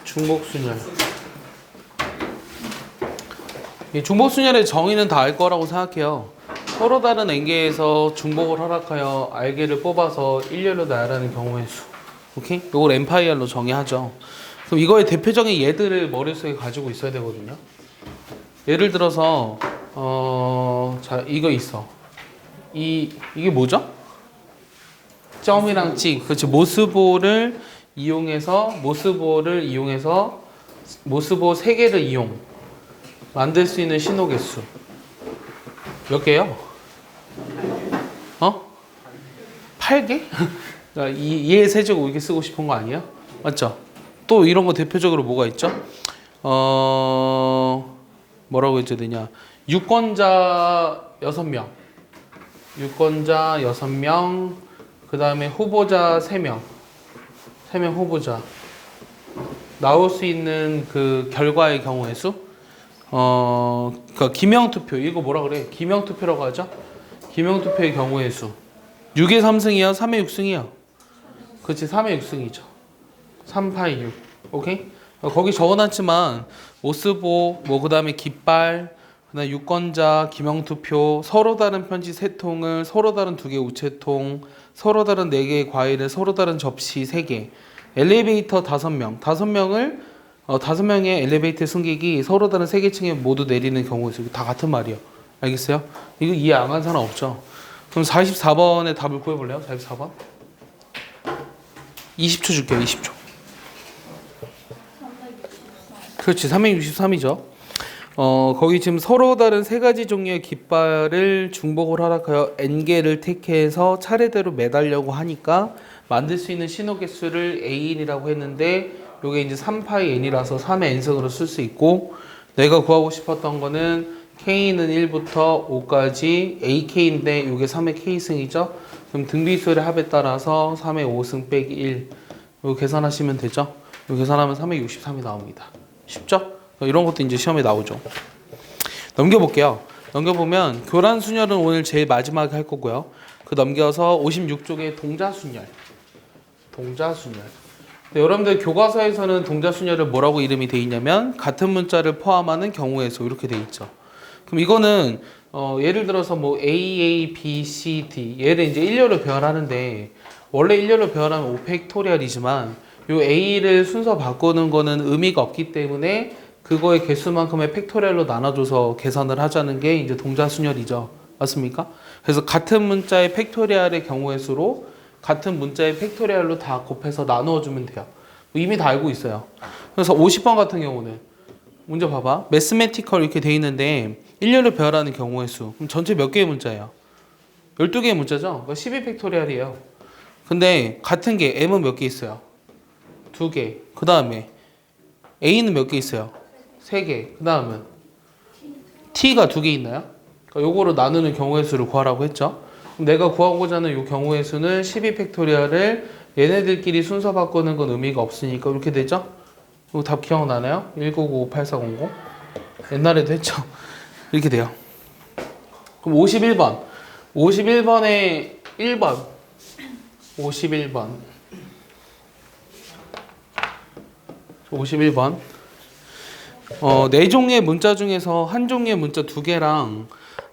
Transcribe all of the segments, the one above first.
중복순열. 이 중복순열의 정의는 다 알 거라고 생각해요. 서로 다른 n개에서 중복을 허락하여 r개를 뽑아서 일렬로 나열하는 경우의 수. 오케이? 이걸 n파이R로 정의하죠. 그럼 이거의 대표적인 예들을 머릿속에 가지고 있어야 되거든요. 예를 들어서 자 이거 있어. 이게 뭐죠? 점이랑 찍. 그렇지. 모스보를 이용해서 모스보 3개를 이용 만들 수 있는 신호 개수 몇 개요? 8개? 그러니까 이의 세제곱 이렇게 쓰고 싶은 거 아니에요? 맞죠? 또 이런 거 대표적으로 뭐가 있죠? 뭐라고 해줘야 되냐? 유권자 6명. 유권자 6명. 그 다음에 후보자 3명. 3명 후보자. 나올 수 있는 그 결과의 경우의 수? 그러니까 기명투표. 이거 뭐라 그래? 기명투표라고 하죠? 기명투표의 경우의 수. 6의 3승이요? 3의 6승이요? 그렇지, 3의 6승이죠. 3파이 6. 오케이? 거기 적어놨지만 모스보, 그 다음에 깃발, 그다음 유권자, 기명투표, 서로 다른 편지 3통을, 서로 다른 2개 우체통, 서로 다른 4개의 과일을, 서로 다른 접시 3개, 엘리베이터 5명, 5명의 엘리베이터 승객이 서로 다른 3개 층에 모두 내리는 경우에 다 같은 말이에요. 알겠어요? 이거 이해 안 간 사람 없죠? 그럼 44번의 답을 구해볼래요? 44번? 20초 줄게요. 20초. 그렇지. 363이죠. 거기 지금 서로 다른 3가지 종류의 깃발을 중복을 허락하여 n개를 택해서 차례대로 매달려고 하니까 만들 수 있는 신호 개수를 A인이라고 했는데 요게 이제 3파이 n이라서 3의 n승으로 쓸 수 있고, 내가 구하고 싶었던 거는 K는 1부터 5까지 AK인데 요게 3의 K승이죠. 그럼 등비수열의 합에 따라서 3의 5승 빼기 1 이거 계산하시면 되죠. 이거 계산하면 3의 63이 나옵니다. 쉽죠? 이런 것도 이제 시험에 나오죠. 넘겨볼게요. 넘겨보면 교란순열은 오늘 제일 마지막에 할 거고요. 그 넘겨서 56쪽에 동자순열. 동자순열. 여러분들 교과서에서는 동자순열을 뭐라고 이름이 돼 있냐면 같은 문자를 포함하는 경우의 수 이렇게 돼 있죠. 그럼 이거는 예를 들어서 뭐 A, B, C, D 얘를 이제 일렬로 배열하는데 원래 일렬로 배열하면 5팩토리얼이지만 요 A를 순서 바꾸는 거는 의미가 없기 때문에 그거의 개수만큼의 팩토리얼로 나눠줘서 계산을 하자는 게 이제 동자순열이죠. 맞습니까? 그래서 같은 문자의 팩토리얼의 경우의 수로 같은 문자의 팩토리얼로 다 곱해서 나누어주면 돼요. 이미 다 알고 있어요. 그래서 50번 같은 경우는 문제 봐봐. 매스매티컬 이렇게 돼 있는데 일렬로 배열하는 경우의 수. 그럼 전체 몇 개의 문자예요? 12개의 문자죠? 그러니까 12팩토리얼이에요. 근데 같은 게 M은 몇 개 있어요? 2개. 그 다음에 A는 몇 개 있어요? 3개. 그 다음은 T가 2개 있나요? 그러니까 요거로 나누는 경우의 수를 구하라고 했죠. 그럼 내가 구하고자 하는 요 경우의 수는 12팩토리얼을 얘네들끼리 순서 바꾸는 건 의미가 없으니까 이렇게 되죠? 이거 답 기억나나요? 1995400 옛날에도 했죠. 이렇게 돼요. 그럼 51번 51번에 1번 51번 51번 4종류의 문자 중에서 한 종류의 문자 2개랑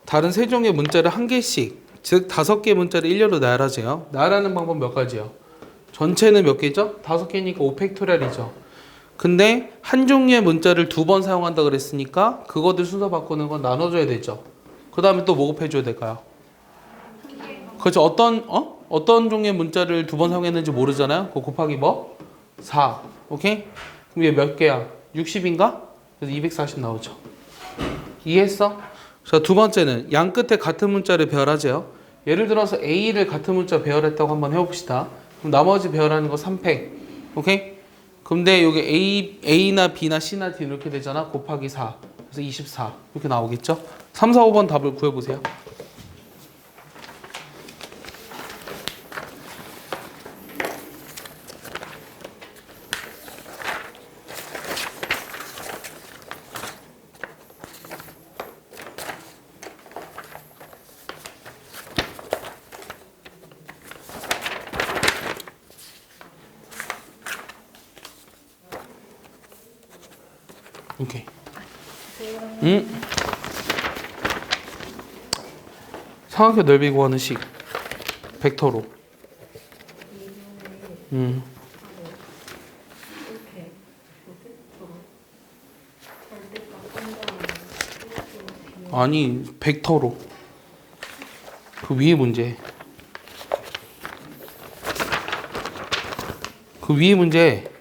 다른 3종류의 문자를 1개씩, 즉 5개의 문자를 일렬로 나열하세요. 나열하는 방법 몇 가지요? 전체는 몇 개죠? 5개니까 5팩토리얼이죠. 근데 한 종류의 문자를 2번 사용한다 그랬으니까 그것들 순서 바꾸는 건 나눠줘야 되죠. 그 다음에 또 뭐 곱해줘야 될까요? 그렇죠. 어떤 종류의 문자를 2번 사용했는지 모르잖아요. 그거 곱하기 뭐? 4. 오케이? 그럼 얘 몇 개야? 60인가? 그래서 240 나오죠. 이해했어? 자, 두 번째는 양 끝에 같은 문자를 배열하죠. 예를 들어서 A를 같은 문자 배열했다고 한번 해봅시다. 그럼 나머지 배열하는 거 3팩. 오케이? 근데 여기 A나 B나 C나 D 이렇게 되잖아. 곱하기 4. 그래서 24. 이렇게 나오겠죠? 3, 4, 5번 답을 구해보세요. 오케이. 응? 삼각형 넓이 구하는 식. 벡터로. 아니, 벡터로. 그 위에 문제. 그 위에 문제.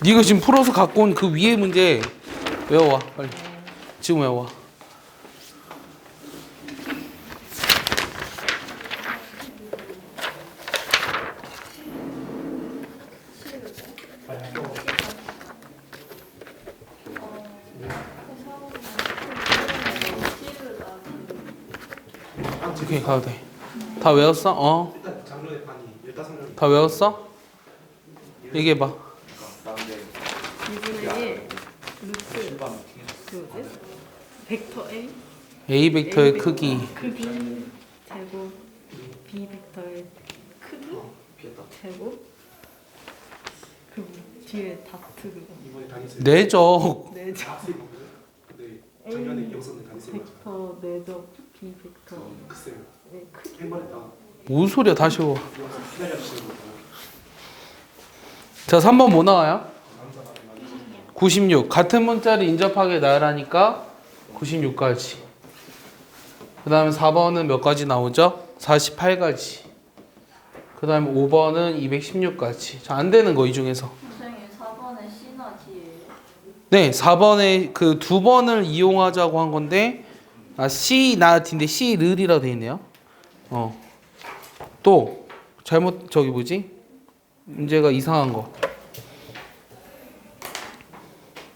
네가 지금 풀어서 갖고 온 그 위에 문제 외워와 빨리. 지금 외워와. 오케이 가도 돼. 다 외웠어? 어. 다 외웠어? 얘기해봐. 2분의 1 루트 그거지? 벡터 A A 벡터의 크기. 제곱 B 벡터의 크기 제곱 그 뒤에 다트 그거 내적. 내적 A 벡터 내적 B 벡터 의 크기 무슨 소리야? 다시 와. 자, 3번 뭐 나와요? 96. 같은 문자를 인접하게 나열하니까 96까지. 그 다음에 4번은 몇 가지 나오죠? 48가지. 그 다음에 5번은 216까지. 자, 안 되는 거 이 중에서. 선생님 4번에 C나 D예요. 네, 4번에 그 두 번을 이용하자고 한 건데, C, 나, D인데 C, 르이라고 돼 있네요. 또, 잘못, 저기 뭐지? 문제가 이상한 거.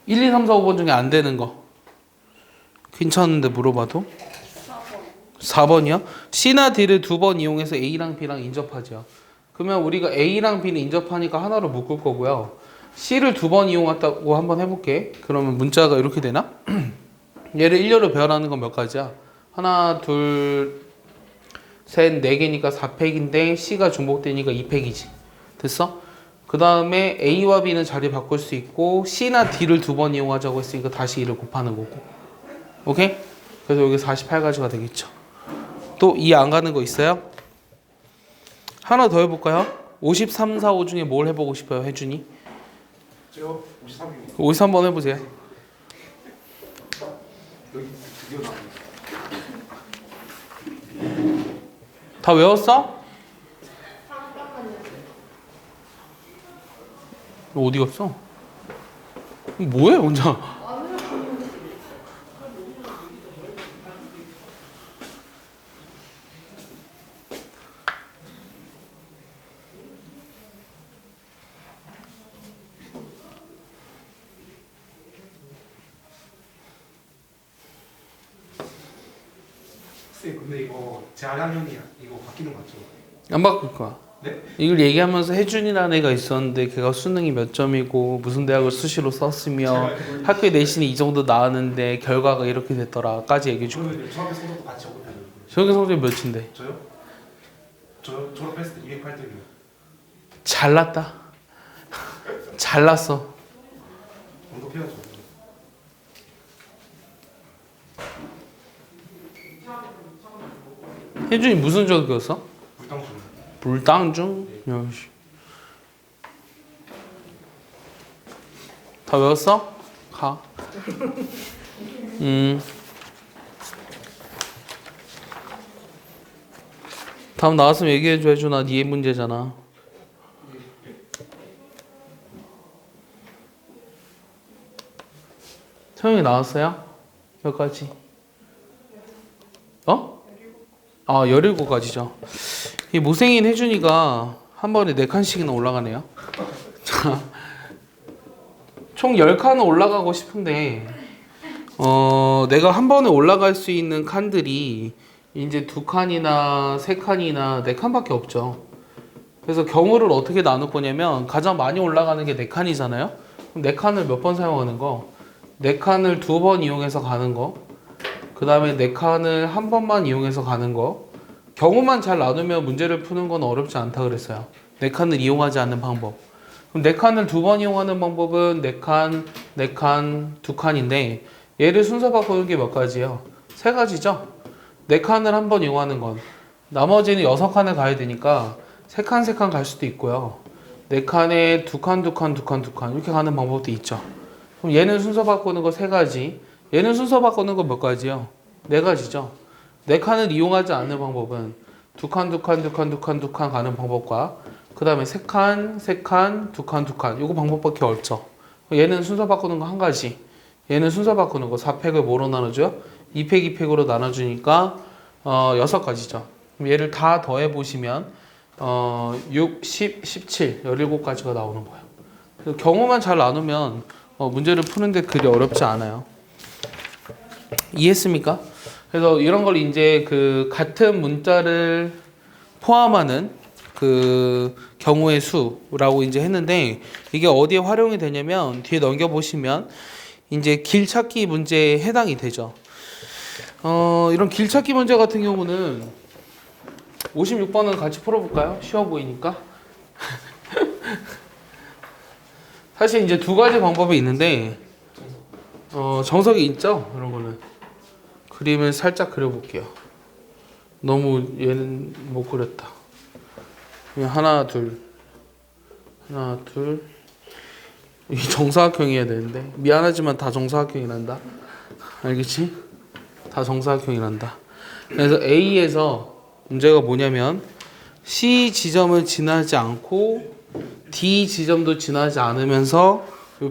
1, 2, 3, 4, 5번 중에 안 되는 거. 괜찮은데 물어봐도? 4번이요? C나 D를 두 번 이용해서 A랑 B랑 인접하죠. 그러면 우리가 A랑 B는 인접하니까 하나로 묶을 거고요. C를 두 번 이용했다고 한번 해볼게. 그러면 문자가 이렇게 되나? 얘를 일렬로 배열하는 건 몇 가지야? 하나, 둘, 셋, 네 개니까 4팩인데 C가 중복되니까 2팩이지. 됐어? 그 다음에 A와 B는 자리 바꿀 수 있고 C나 D를 두 번 이용하자고 했으니까 다시 2를 곱하는 거고. 오케이? 그래서 여기 48가지가 되겠죠. 또 이해 안 가는 거 있어요? 하나 더 해볼까요? 53, 4, 5 중에 뭘 해보고 싶어요? 혜준이? 제가 53입니다. 53번 해보세요. 여기 드디어 나왔네요. 다 외웠어? 너 어디 갔어? 뭐해 혼자? 쌤, 근데 이거 재활용이 이거 바뀌는 거 맞죠? 안 바꿀 거야. 네? 이걸 얘기하면서 혜준이라는 애가 있었는데 걔가 수능이 몇 점이고 무슨 대학을 수시로 썼으며 학교 내신이 이 정도 나왔는데 결과가 이렇게 됐더라까지 얘기해 줄게. 저는 중학교 성적도 같이 오거든요. 저기 성적이 몇인데? 저요? 저 졸업했을 때 208등이요. 잘났다. 잘났어. 언급해야죠. 혜준이 무슨 적이었어? 불당중. 불당중? 야씨. 다 외웠어? 가. 다음 나왔으면 얘기해줘 혜준아. 네 문제잖아. 태영이 나왔어요? 몇 가지? 어? 아 17가지죠. 이 못생긴 혜준이가 한 번에 4칸씩이나 올라가네요. 자, 총 10칸은 올라가고 싶은데 내가 한 번에 올라갈 수 있는 칸들이 이제 2칸이나 3칸이나 4칸밖에 없죠. 그래서 경우를 어떻게 나눌 거냐면 가장 많이 올라가는 게 4칸이잖아요. 그럼 4칸을 몇 번 사용하는 거? 4칸을 2번 이용해서 가는 거. 그 다음에 4칸을 한 번만 이용해서 가는 거. 경우만 잘 나누면 문제를 푸는 건 어렵지 않다 그랬어요. 4칸을 이용하지 않는 방법. 그럼 4칸을 2번 이용하는 방법은 4칸, 4칸, 2칸인데 얘를 순서 바꾸는 게 몇 가지예요? 3가지죠? 4칸을 한 번 이용하는 건 나머지는 6칸을 가야 되니까 3칸, 3칸 갈 수도 있고요. 4칸에 2칸, 2칸, 2칸, 2칸 이렇게 가는 방법도 있죠. 그럼 얘는 순서 바꾸는 거 3가지, 얘는 순서 바꾸는 거 몇 가지요? 4가지죠. 4칸을 이용하지 않는 방법은 2칸, 2칸, 2칸, 2칸, 2칸 가는 방법과 그 다음에 3칸, 3칸, 2칸, 2칸 요거 방법밖에 없죠. 얘는 순서 바꾸는 거 한 가지, 얘는 순서 바꾸는 거 4팩을 뭐로 나눠줘요? 2팩, 2팩으로 나눠주니까 6가지죠. 그럼 얘를 다 더해 보시면 6, 10, 17, 17가지가 나오는 거예요. 그래서 경우만 잘 나누면 문제를 푸는데 그리 어렵지 않아요. 이해했습니까? 그래서 이런 걸 이제 그 같은 문자를 포함하는 그 경우의 수라고 이제 했는데 이게 어디에 활용이 되냐면 뒤에 넘겨보시면 이제 길찾기 문제에 해당이 되죠. 이런 길찾기 문제 같은 경우는 56번은 같이 풀어볼까요? 쉬워 보이니까. 사실 이제 2가지 방법이 있는데 정석이 있죠? 이런 거는 그림을 살짝 그려볼게요. 너무 얘는 못 그렸다. 그냥 하나 둘 이 정사각형이어야 되는데 미안하지만 다 정사각형이란다. 알겠지? 다 정사각형이란다. 그래서 A에서 문제가 뭐냐면 C 지점을 지나지 않고 D 지점도 지나지 않으면서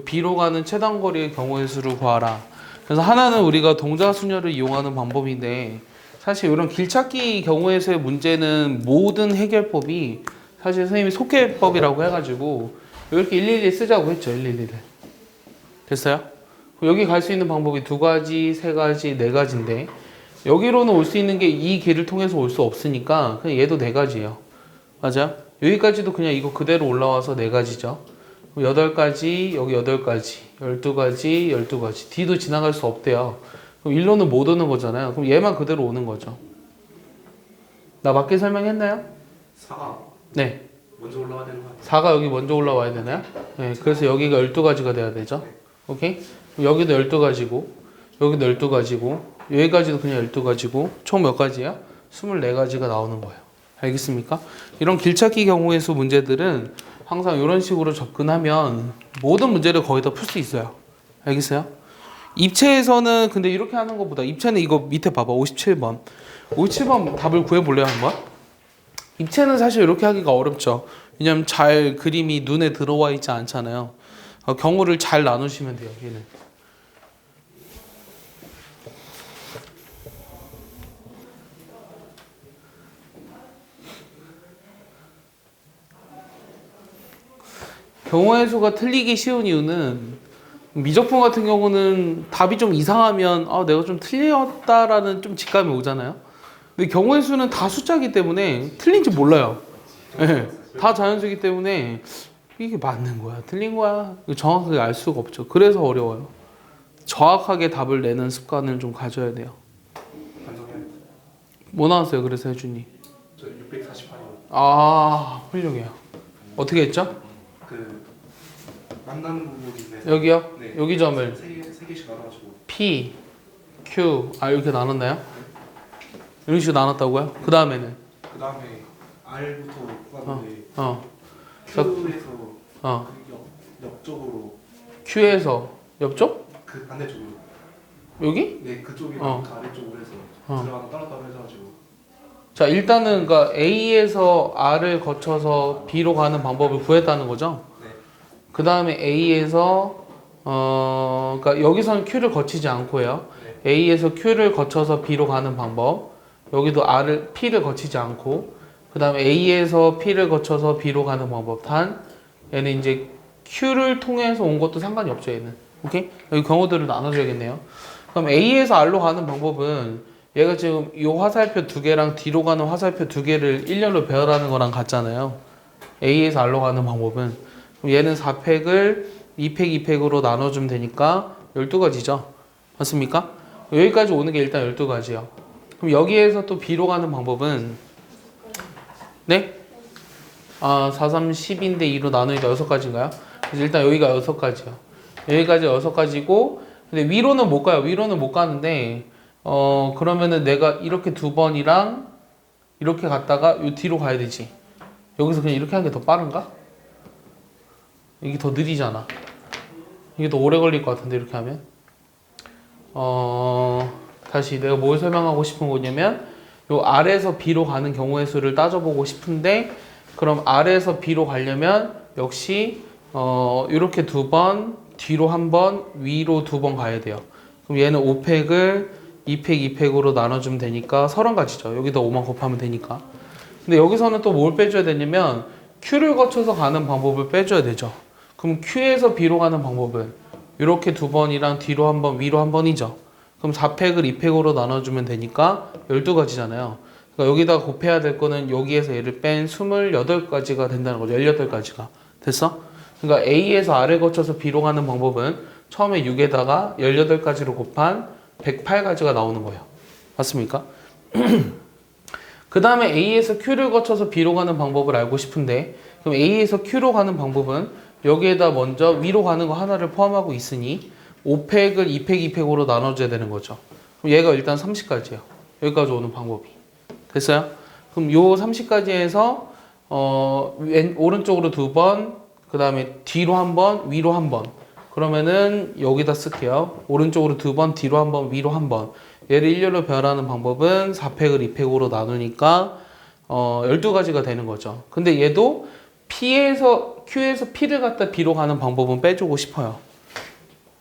B로 가는 최단거리의 경우의 수를 구하라. 그래서 하나는 우리가 동자순열을 이용하는 방법인데 사실 이런 길찾기 경우의 수의 문제는 모든 해결법이 사실 선생님이 속해법이라고 해가지고 이렇게 111 쓰자고 했죠. 111을. 됐어요? 여기 갈 수 있는 방법이 2가지, 3가지, 4가지인데 여기로는 올 수 있는 게 이 길을 통해서 올 수 없으니까 그냥 얘도 4가지예요. 맞아? 여기까지도 그냥 이거 그대로 올라와서 4가지죠. 8가지, 여기 8가지, 12가지, 12가지. D도 지나갈 수 없대요. 그럼 1로는 못 오는 거잖아요. 그럼 얘만 그대로 오는 거죠. 나 맞게 설명했나요? 4가 네. 먼저 올라와야 되는 거 아니에요? 4가 여기 먼저 올라와야 되나요? 네. 그래서 여기가 12가지가 돼야 되죠. 오케이? 그럼 여기도 12가지고, 여기도 12가지고, 여기까지도 그냥 12가지고, 총 몇 가지야? 24가지가 나오는 거예요. 알겠습니까? 이런 길찾기 경우의 수 문제들은 항상 이런 식으로 접근하면 모든 문제를 거의 다 풀 수 있어요. 알겠어요? 입체에서는 근데 이렇게 하는 것보다 입체는 이거 밑에 봐봐. 57번. 57번 답을 구해볼래요 한번? 입체는 사실 이렇게 하기가 어렵죠. 왜냐면 잘 그림이 눈에 들어와 있지 않잖아요. 경우를 잘 나누시면 돼요. 얘는. 경우의 수가 틀리기 쉬운 이유는 미적분 같은 경우는 답이 좀 이상하면 내가 좀 틀렸다라는 좀 직감이 오잖아요. 근데 경우의 수는 다 숫자이기 때문에 틀린지 몰라요. 네, 다 자연수이기 때문에 이게 맞는 거야, 틀린 거야 정확하게 알 수가 없죠. 그래서 어려워요. 정확하게 답을 내는 습관을 좀 가져야 돼요. 반성해야 돼. 뭐 나왔어요? 그래서 혜준이. 저 648이요. 아, 훌륭해요. 어떻게 했죠? 그 만나는 부분인데 여기요? 네. 여기 점을 세 개씩 나눠가지고 P, Q, 이렇게 나눴나요? 이런 식으로 나눴다고요? 그 다음에는? 그 다음에 R부터 뽑았는데 어, Q에서 어. 그 옆쪽으로 Q에서 옆쪽? 그 반대쪽으로 여기? 네 그쪽이랑 어. 그 아래쪽으로 해서 어. 들어가다 따로따로 해가지고 자, 일단은 그러니까 A에서 R을 거쳐서 B로 가는 방법을 구했다는 거죠. 네. 그 다음에 A에서 그러니까 여기서는 Q를 거치지 않고요. 네. A에서 Q를 거쳐서 B로 가는 방법. 여기도 P를 거치지 않고. 그 다음에 A에서 P를 거쳐서 B로 가는 방법. 단 얘는 이제 Q를 통해서 온 것도 상관이 없죠. 얘는. 오케이? 여기 경우들을 나눠줘야겠네요. 그럼 A에서 R로 가는 방법은 얘가 지금 이 화살표 2개랑 D로 가는 화살표 2개를 일렬로 배열하는 거랑 같잖아요. A에서 R로 가는 방법은. 그럼 얘는 4팩을 2팩, 2팩으로 나눠주면 되니까 12가지죠. 맞습니까? 여기까지 오는 게 일단 12가지요. 그럼 여기에서 또 B로 가는 방법은 네? 4, 3, 10인데 2로 나누니까 6가지인가요? 그래서 일단 여기가 6가지요. 여기까지 6가지고, 근데 위로는 못 가요. 위로는 못 가는데, 그러면은 내가 이렇게 2번이랑 이렇게 갔다가 요 뒤로 가야 되지. 여기서 그냥 이렇게 하는 게 더 빠른가? 이게 더 느리잖아. 이게 더 오래 걸릴 것 같은데, 이렇게 하면. 다시 내가 뭘 설명하고 싶은 거냐면, 요 아래에서 B로 가는 경우의 수를 따져보고 싶은데, 그럼 아래에서 B로 가려면 역시 이렇게 2번, 뒤로 1번, 위로 2번 가야 돼요. 그럼 얘는 5팩을 2팩, 2팩으로 나눠주면 되니까 30가지죠. 여기다 5만 곱하면 되니까. 근데 여기서는 또 뭘 빼줘야 되냐면 Q를 거쳐서 가는 방법을 빼줘야 되죠. 그럼 Q에서 B로 가는 방법은 이렇게 2번이랑 뒤로 1번, 위로 1번이죠. 그럼 4팩을 2팩으로 나눠주면 되니까 12가지잖아요. 그러니까 여기다 곱해야 될 거는 여기에서 얘를 뺀 28가지가 된다는 거죠. 18가지가. 됐어? 그러니까 A에서 R을 거쳐서 B로 가는 방법은 처음에 6에다가 18가지로 곱한 108가지가 나오는 거예요. 맞습니까? 그 다음에 A에서 Q를 거쳐서 B로 가는 방법을 알고 싶은데, 그럼 A에서 Q로 가는 방법은 여기에다 먼저 위로 가는 거 하나를 포함하고 있으니 5팩을 2팩, 2팩으로 나눠줘야 되는 거죠. 그럼 얘가 일단 30가지예요. 여기까지 오는 방법이. 됐어요? 그럼 요 30가지에서 오른쪽으로 2번, 그 다음에 뒤로 1번, 위로 1번. 그러면은 여기다 쓸게요. 오른쪽으로 2번, 뒤로 1번, 위로 1번. 얘를 일렬로 배열하는 방법은 4팩을 2팩으로 나누니까 12가지가 되는 거죠. 근데 얘도 Q에서 P를 갖다 B로 가는 방법은 빼주고 싶어요.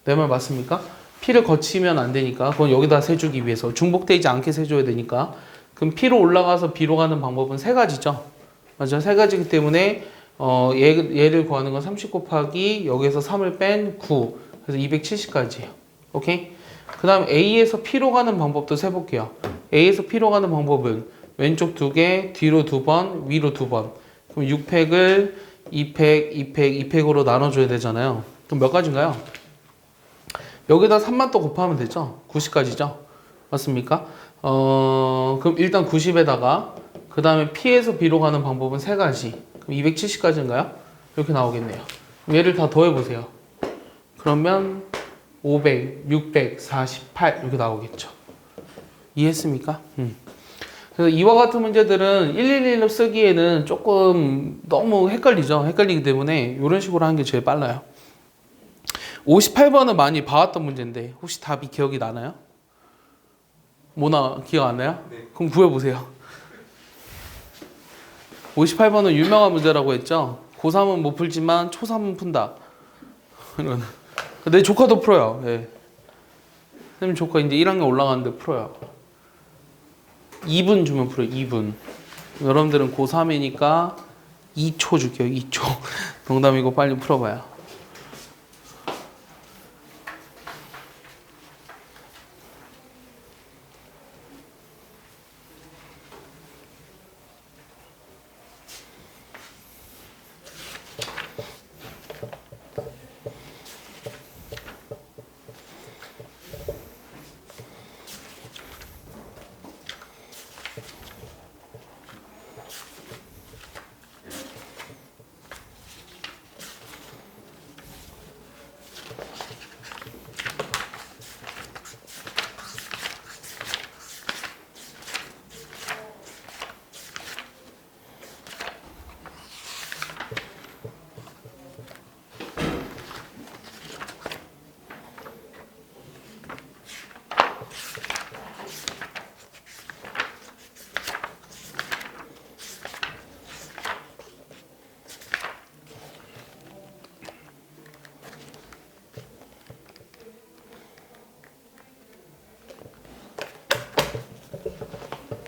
내 말 맞습니까? P를 거치면 안 되니까 그건 여기다 세주기 위해서 중복되지 않게 세줘야 되니까. 그럼 P로 올라가서 B로 가는 방법은 3가지죠. 맞죠? 3가지이기 때문에 얘를 구하는 건 30 곱하기 여기에서 3을 뺀 9. 그래서 270까지예요. 오케이? 그 다음 A에서 P로 가는 방법도 세볼게요. A에서 P로 가는 방법은 왼쪽 2개, 뒤로 2번, 위로 2번. 그럼 6팩을 2팩, 2팩, 2팩으로 나눠줘야 되잖아요. 그럼 몇 가지인가요? 여기다 3만 또 곱하면 되죠. 90까지죠. 맞습니까? 그럼 일단 90에다가 그 다음에 P에서 B로 가는 방법은 3가지. 그럼 270까지인가요? 이렇게 나오겠네요. 얘를 다 더해보세요. 그러면 500, 648 이렇게 나오겠죠. 이해했습니까? 그래서 이와 같은 문제들은 111로 쓰기에는 조금 너무 헷갈리죠. 헷갈리기 때문에 이런 식으로 하는 게 제일 빨라요. 58번은 많이 봐왔던 문제인데 혹시 답이 기억이 나나요? 뭐나 기억 안 나요? 네. 그럼 구해보세요. 58번은 유명한 문제라고 했죠. 고3은 못 풀지만 초3은 푼다. 내 조카도 풀어요. 예. 선생님 조카 이제 1학년 올라가는데 풀어요. 2분 주면 풀어요. 2분. 여러분들은 고3이니까 2초 줄게요. 2초. 농담이고 빨리 풀어봐요.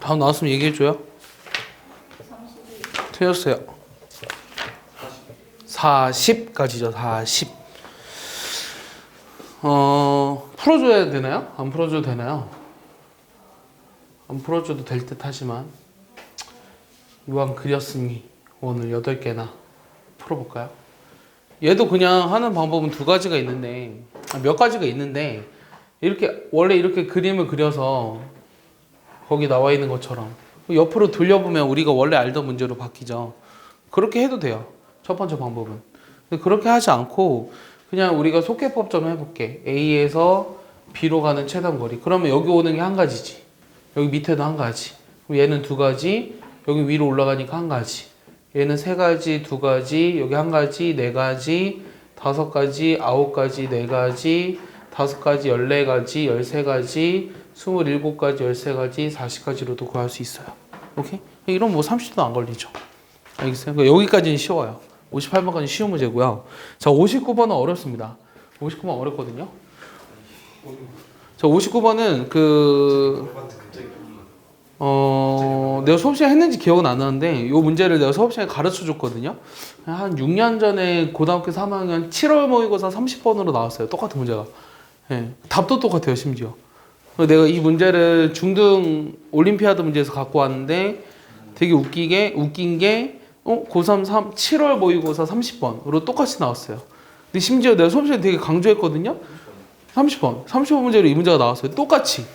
다음 나왔으면 얘기해줘요. 32. 틀렸어요. 40까지죠. 40. 풀어줘야 되나요? 안 풀어줘도 되나요? 안 풀어줘도 될 듯 하지만 이왕 그렸으니 오늘 8개나 풀어볼까요? 얘도 그냥 하는 방법은 2가지가 있는데 몇 가지가 있는데 이렇게 원래 이렇게 그림을 그려서 거기 나와 있는 것처럼 옆으로 돌려보면 우리가 원래 알던 문제로 바뀌죠. 그렇게 해도 돼요. 첫 번째 방법은. 근데 그렇게 하지 않고 그냥 우리가 속개법 좀 해볼게. A에서 B로 가는 최단 거리. 그러면 여기 오는 게 한 가지지. 여기 밑에도 한 가지. 그럼 얘는 두 가지. 여기 위로 올라가니까 한 가지. 얘는 세 가지, 두 가지, 여기 한 가지, 네 가지, 다섯 가지, 아홉 가지, 네 가지, 다섯 가지, 14가지, 13가지, 27가지, 13가지, 40가지로도 구할 수 있어요. 오케이? 이런 뭐 30초도 안 걸리죠. 알겠어요? 그러니까 여기까지는 쉬워요. 58번까지 쉬운 문제고요. 자, 59번은 어렵습니다. 59번 어렵거든요. 자, 59번은 내가 수업 시간에 했는지 기억은 안 나는데 이 문제를 내가 수업 시간에 가르쳐 줬거든요. 한 6년 전에 고등학교 3학년 7월 모의고사 30번으로 나왔어요. 똑같은 문제가. 예, 답도 똑같아요, 심지어. 내가 이 문제를 중등 올림피아드 문제에서 갖고 왔는데 되게 웃긴 게 고3 7월 모의고사 30번으로 똑같이 나왔어요. 근데 심지어 내가 수업 시간에 되게 강조했거든요. 30번 문제로 이 문제가 나왔어요. 똑같이.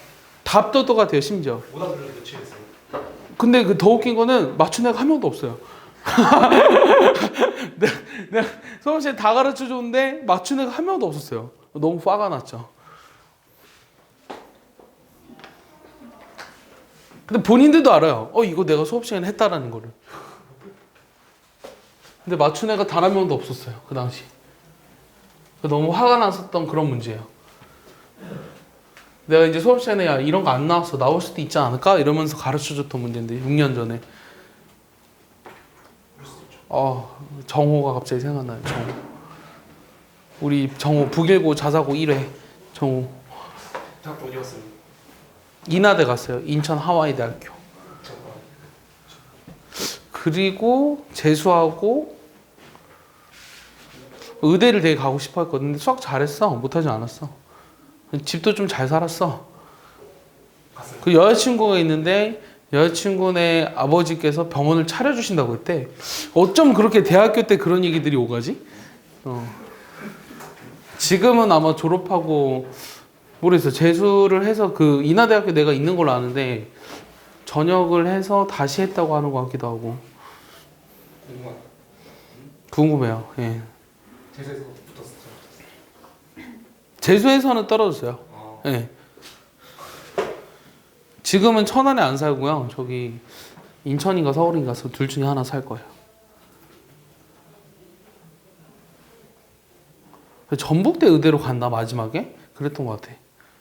답도 똑같아요, 심지어. 오다 들렸는데 취했어요. 근데 그 더 웃긴 거는 맞춘 애가 한 명도 없어요. 내가 수업 시간에 다 가르쳐 줬는데 맞춘 애가 한 명도 없었어요. 너무 화가 났죠. 근데 본인들도 알아요. 이거 내가 수업 시간에 했다라는 거를. 근데 맞춘 애가 단 한 명도 없었어요. 그 당시. 너무 화가 났었던 그런 문제예요. 내가 이제 수업 시간에 야 이런 거 안 나왔어. 나올 수도 있지 않을까? 이러면서 가르쳐줬던 문제인데 6년 전에. 정호가 갑자기 생각나요. 정호. 우리 정호 북일고 자사고 1회 정호. 대학 어디였어요? 인하대 갔어요. 인천 하와이 대학교. 그리고 재수하고 의대를 되게 가고 싶어 했거든. 근데 수학 잘했어. 못하지 않았어. 집도 좀 잘 살았어. 그 여자친구가 있는데 여자친구네 아버지께서 병원을 차려주신다고 했대. 어쩜 그렇게 대학교 때 그런 얘기들이 오가지? 지금은 아마 졸업하고 모르겠어. 재수를 해서 그 인하대학교 내가 있는 걸로 아는데 전역을 해서 다시 했다고 하는 것 같기도 하고. 궁금해요. 예. 재수에서 붙었어요. 재수에서는 떨어졌어요. 예. 지금은 천안에 안 살고요. 저기 인천인가 서울인가 둘 중에 하나 살 거예요. 전북대 의대로 갔나 마지막에? 그랬던 것 같아.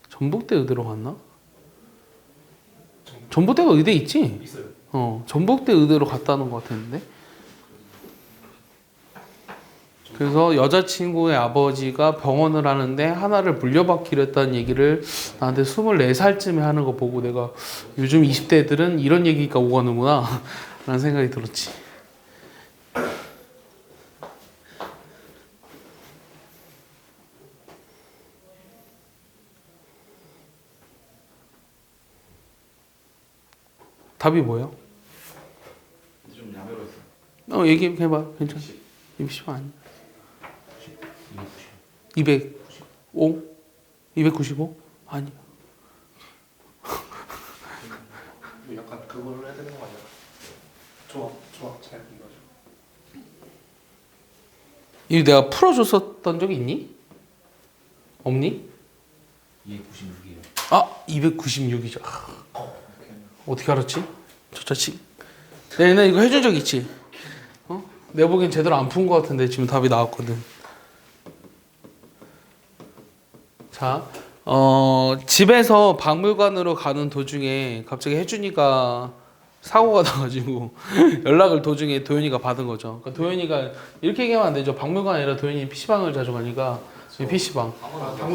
전북대 의대로 갔나? 전북대가 의대 있지? 있어요. 전북대 의대로 갔다는 것 같았는데. 그래서 여자친구의 아버지가 병원을 하는데 하나를 물려받기로 했다는 얘기를 나한테 24살쯤에 하는 거 보고 내가 요즘 20대들은 이런 얘기가 오가는구나 라는 생각이 들었지. 답이 뭐예요? 좀 야매로 했어. 얘기해봐. 괜찮아. 20 아니야. 205? 295? 아니야. 약간 그걸로 해야 되는 거 아니야? 조합 잘 이거죠. 이 내가 풀어줬었던 적이 있니? 없니? 296이에요. 296이죠. 어떻게 알았지? 저 자식. 얘네 이거 해준 적 있지? 내 보기엔 제대로 안 푼 것 같은데 지금 답이 나왔거든. 자, 집에서 박물관으로 가는 도중에 갑자기 혜준이가 사고가 나가지고 연락을 도중에 도현이가 받은 거죠. 그러니까 도현이가 이렇게 얘기하면 안 되죠. 박물관이 아니라 도현이 PC방을 자주 가니까 PC방.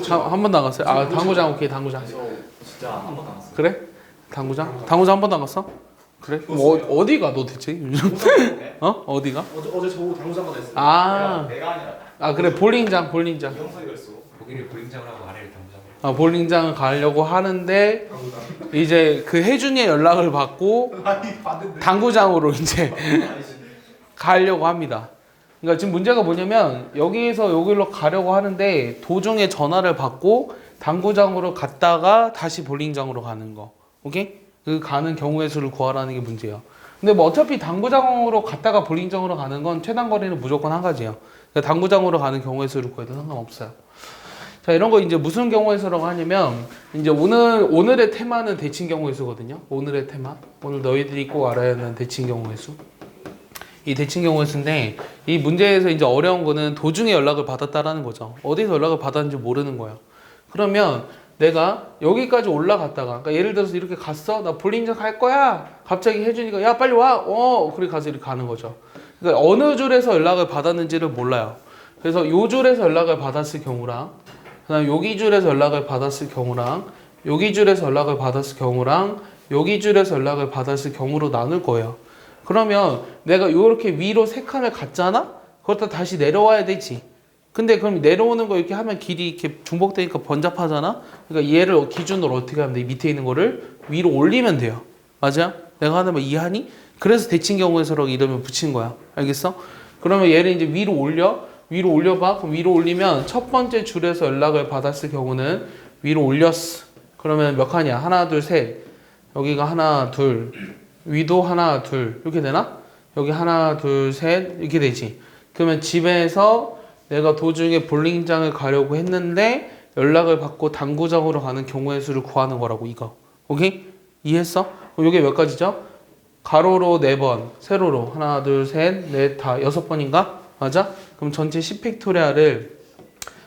한 번 나갔어요? 당구장 오케이 당구장. 진짜 한 번도 안 왔어요. 그래? 당구장? 당구장 한 번 나갔어? 그래? 뭐 어디가 너 대체? 어디가? 어제 저보고 당구장 가다 했어요. 내가 아니라. 그래 볼링장. 영석이가 있어. 거기를 볼링장을 하고 아래를 당구장을. 볼링장을 가려고 하는데 이제 그 혜준이의 연락을 받고 당구장으로 이제 가려고 합니다. 그러니까 지금 문제가 뭐냐면 여기에서 여기로 가려고 하는데 도중에 전화를 받고 당구장으로 갔다가 다시 볼링장으로 가는 거. 오케이? 그 가는 경우의 수를 구하라는 게 문제야. 근데 뭐 어차피 당구장으로 갔다가 볼링장으로 가는 건 최단 거리는 무조건 한 가지예요. 그러니까 당구장으로 가는 경우의 수를 구해도 상관없어요. 자, 이런 거 이제 무슨 경우의 수라고 하냐면, 이제 오늘의 테마는 대칭 경우의 수거든요. 오늘의 테마. 오늘 너희들이 꼭 알아야 하는 대칭 경우의 수. 이 대칭 경우의 수인데, 이 문제에서 이제 어려운 거는 도중에 연락을 받았다라는 거죠. 어디서 연락을 받았는지 모르는 거예요. 그러면 내가 여기까지 올라갔다가, 그러니까 예를 들어서 이렇게 갔어? 나 볼링장 갈 거야! 갑자기 해주니까, 야, 빨리 와! 그래 가서 이렇게 가는 거죠. 그러니까 어느 줄에서 연락을 받았는지를 몰라요. 그래서 요 줄에서 연락을 받았을 경우랑, 그 다음 여기 줄에서 연락을 받았을 경우랑, 여기 줄에서 연락을 받았을 경우랑, 여기 줄에서 연락을 받았을 경우로 나눌 거예요. 그러면 내가 이렇게 위로 3칸을 갔잖아? 그렇다 다시 내려와야 되지. 근데 그럼 내려오는 거 이렇게 하면 길이 이렇게 중복되니까 번잡하잖아? 그러니까 얘를 기준으로 어떻게 하면 돼? 이 밑에 있는 거를 위로 올리면 돼요. 맞아? 내가 하는 말 이해하니? 그래서 대칭 경우의 수라고 이름을 붙인 거야. 알겠어? 그러면 얘를 이제 위로 올려. 위로 올려봐. 그럼 위로 올리면 첫 번째 줄에서 연락을 받았을 경우는 위로 올렸어. 그러면 몇 칸이야? 하나, 둘, 셋. 여기가 하나, 둘. 위도 하나, 둘. 이렇게 되나? 여기 하나, 둘, 셋. 이렇게 되지. 그러면 집에서 내가 도중에 볼링장을 가려고 했는데 연락을 받고 당구장으로 가는 경우의 수를 구하는 거라고, 이거. 오케이? 이해했어? 그럼 이게 몇 가지죠? 가로로 4번, 세로로 하나, 둘, 셋, 넷, 다 6번인가? 맞아? 그럼 전체 10팩토리얼을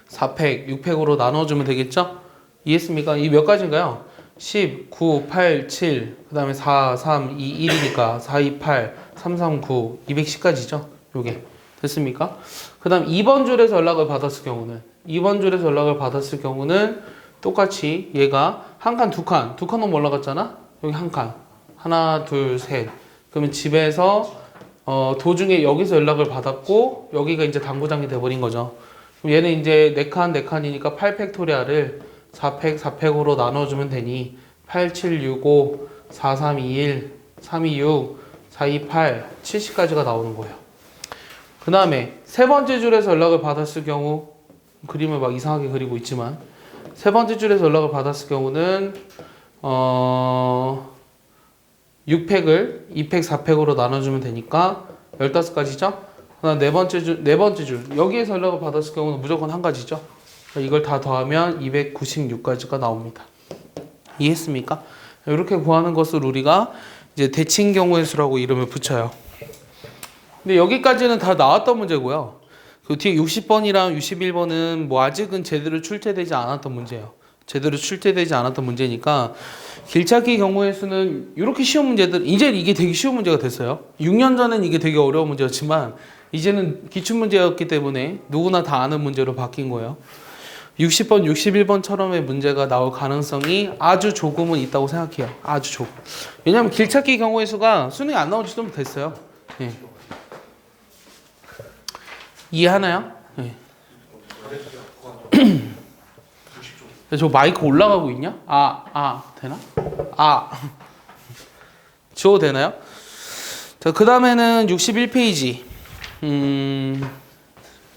4팩, 6팩으로 나눠주면 되겠죠? 이해했습니까? 이 몇 가지인가요? 10, 9, 8, 7, 그 다음에 4, 3, 2, 1이니까 4, 2, 8, 3, 3, 9, 210까지죠? 요게. 됐습니까? 그 다음 2번 줄에서 연락을 받았을 경우는 2번 줄에서 연락을 받았을 경우는 똑같이 얘가 한 칸, 두 칸 넘어 올라갔잖아? 여기 한 칸. 하나, 둘, 셋. 그러면 집에서 도중에 여기서 연락을 받았고 여기가 이제 당구장이 돼버린 거죠. 그럼 얘는 이제 4칸, 4칸이니까 8팩토리얼을 4팩, 4팩으로 나눠주면 되니 8, 7, 6, 5, 4, 3, 2, 1, 3, 2, 6, 4, 2, 8, 70까지가 나오는 거예요. 그 다음에 세 번째 줄에서 연락을 받았을 경우 그림을 막 이상하게 그리고 있지만 세 번째 줄에서 연락을 받았을 경우는 6팩을 2팩, 4팩으로 나눠주면 되니까 15가지죠? 그다음 네 번째 줄 여기에서 연락을 받았을 경우는 무조건 한 가지죠? 이걸 다 더하면 296가지가 나옵니다. 이해했습니까? 이렇게 구하는 것을 우리가 이제 대칭 경우의 수라고 이름을 붙여요. 근데 여기까지는 다 나왔던 문제고요. 그 뒤에 60번이랑 61번은 뭐 아직은 제대로 출제되지 않았던 문제예요. 제대로 출제되지 않았던 문제니까 길찾기 경우의 수는 이렇게 쉬운 문제들, 이제 이게 되게 쉬운 문제가 됐어요. 6년 전엔 이게 되게 어려운 문제였지만 이제는 기출문제였기 때문에 누구나 다 아는 문제로 바뀐 거예요. 60번, 61번처럼의 문제가 나올 가능성이 아주 조금은 있다고 생각해요. 아주 조금. 왜냐하면 길찾기 경우의 수가 수능이 안 나온 지 좀 됐어요. 예. 이해하나요? 네. 저 마이크 올라가고 있냐? 되나? 지워도 되나요? 자, 그 다음에는 61페이지.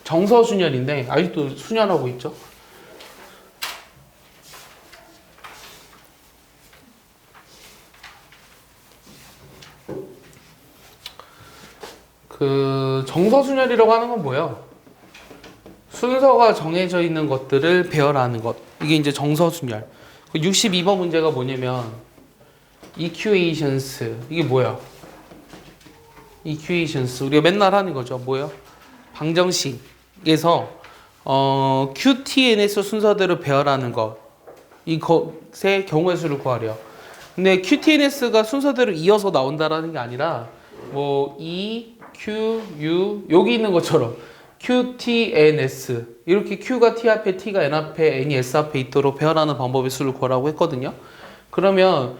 정서순열인데, 아직도 순열하고 있죠? 그 정서순열이라고 하는 건 뭐예요? 순서가 정해져 있는 것들을 배열하는 것. 이게 이제 정서순열. 62번 문제가 뭐냐면 equations. 이게 뭐야? equations. 우리가 맨날 하는 거죠. 뭐예요? 방정식에서 QTNS 순서대로 배열하는 것. 이것의 경우의 수를 구하래요. 근데 QTNS가 순서대로 이어서 나온다라는 게 아니라 뭐 E, Q, U 여기 있는 것처럼 QTNS 이렇게 Q가 T 앞에 T가 N 앞에 N이 S 앞에 있도록 배열하는 방법의 수를 구하라고 했거든요. 그러면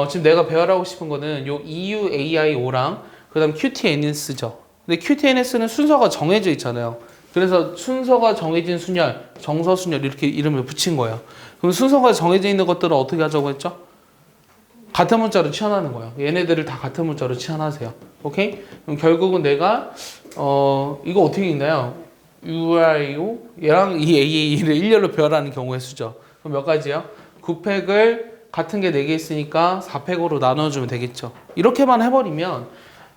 지금 내가 배열하고 싶은 거는 요 EU, AI, O랑 그 다음 QTNS죠. 근데 QTNS는 순서가 정해져 있잖아요. 그래서 순서가 정해진 순열, 정서순열 이렇게 이름을 붙인 거예요. 그럼 순서가 정해져 있는 것들은 어떻게 하자고 했죠? 같은 문자로 치환하는 거예요. 얘네들을 다 같은 문자로 치환하세요. 오케이? 그럼 결국은 내가 이거 어떻게 읽나요? UIO 얘랑 이 AA를 일렬로 배열하는 경우의 수죠. 그럼 몇 가지요? 9팩을 같은 게 4개 있으니까 4팩으로 나눠주면 되겠죠. 이렇게만 해버리면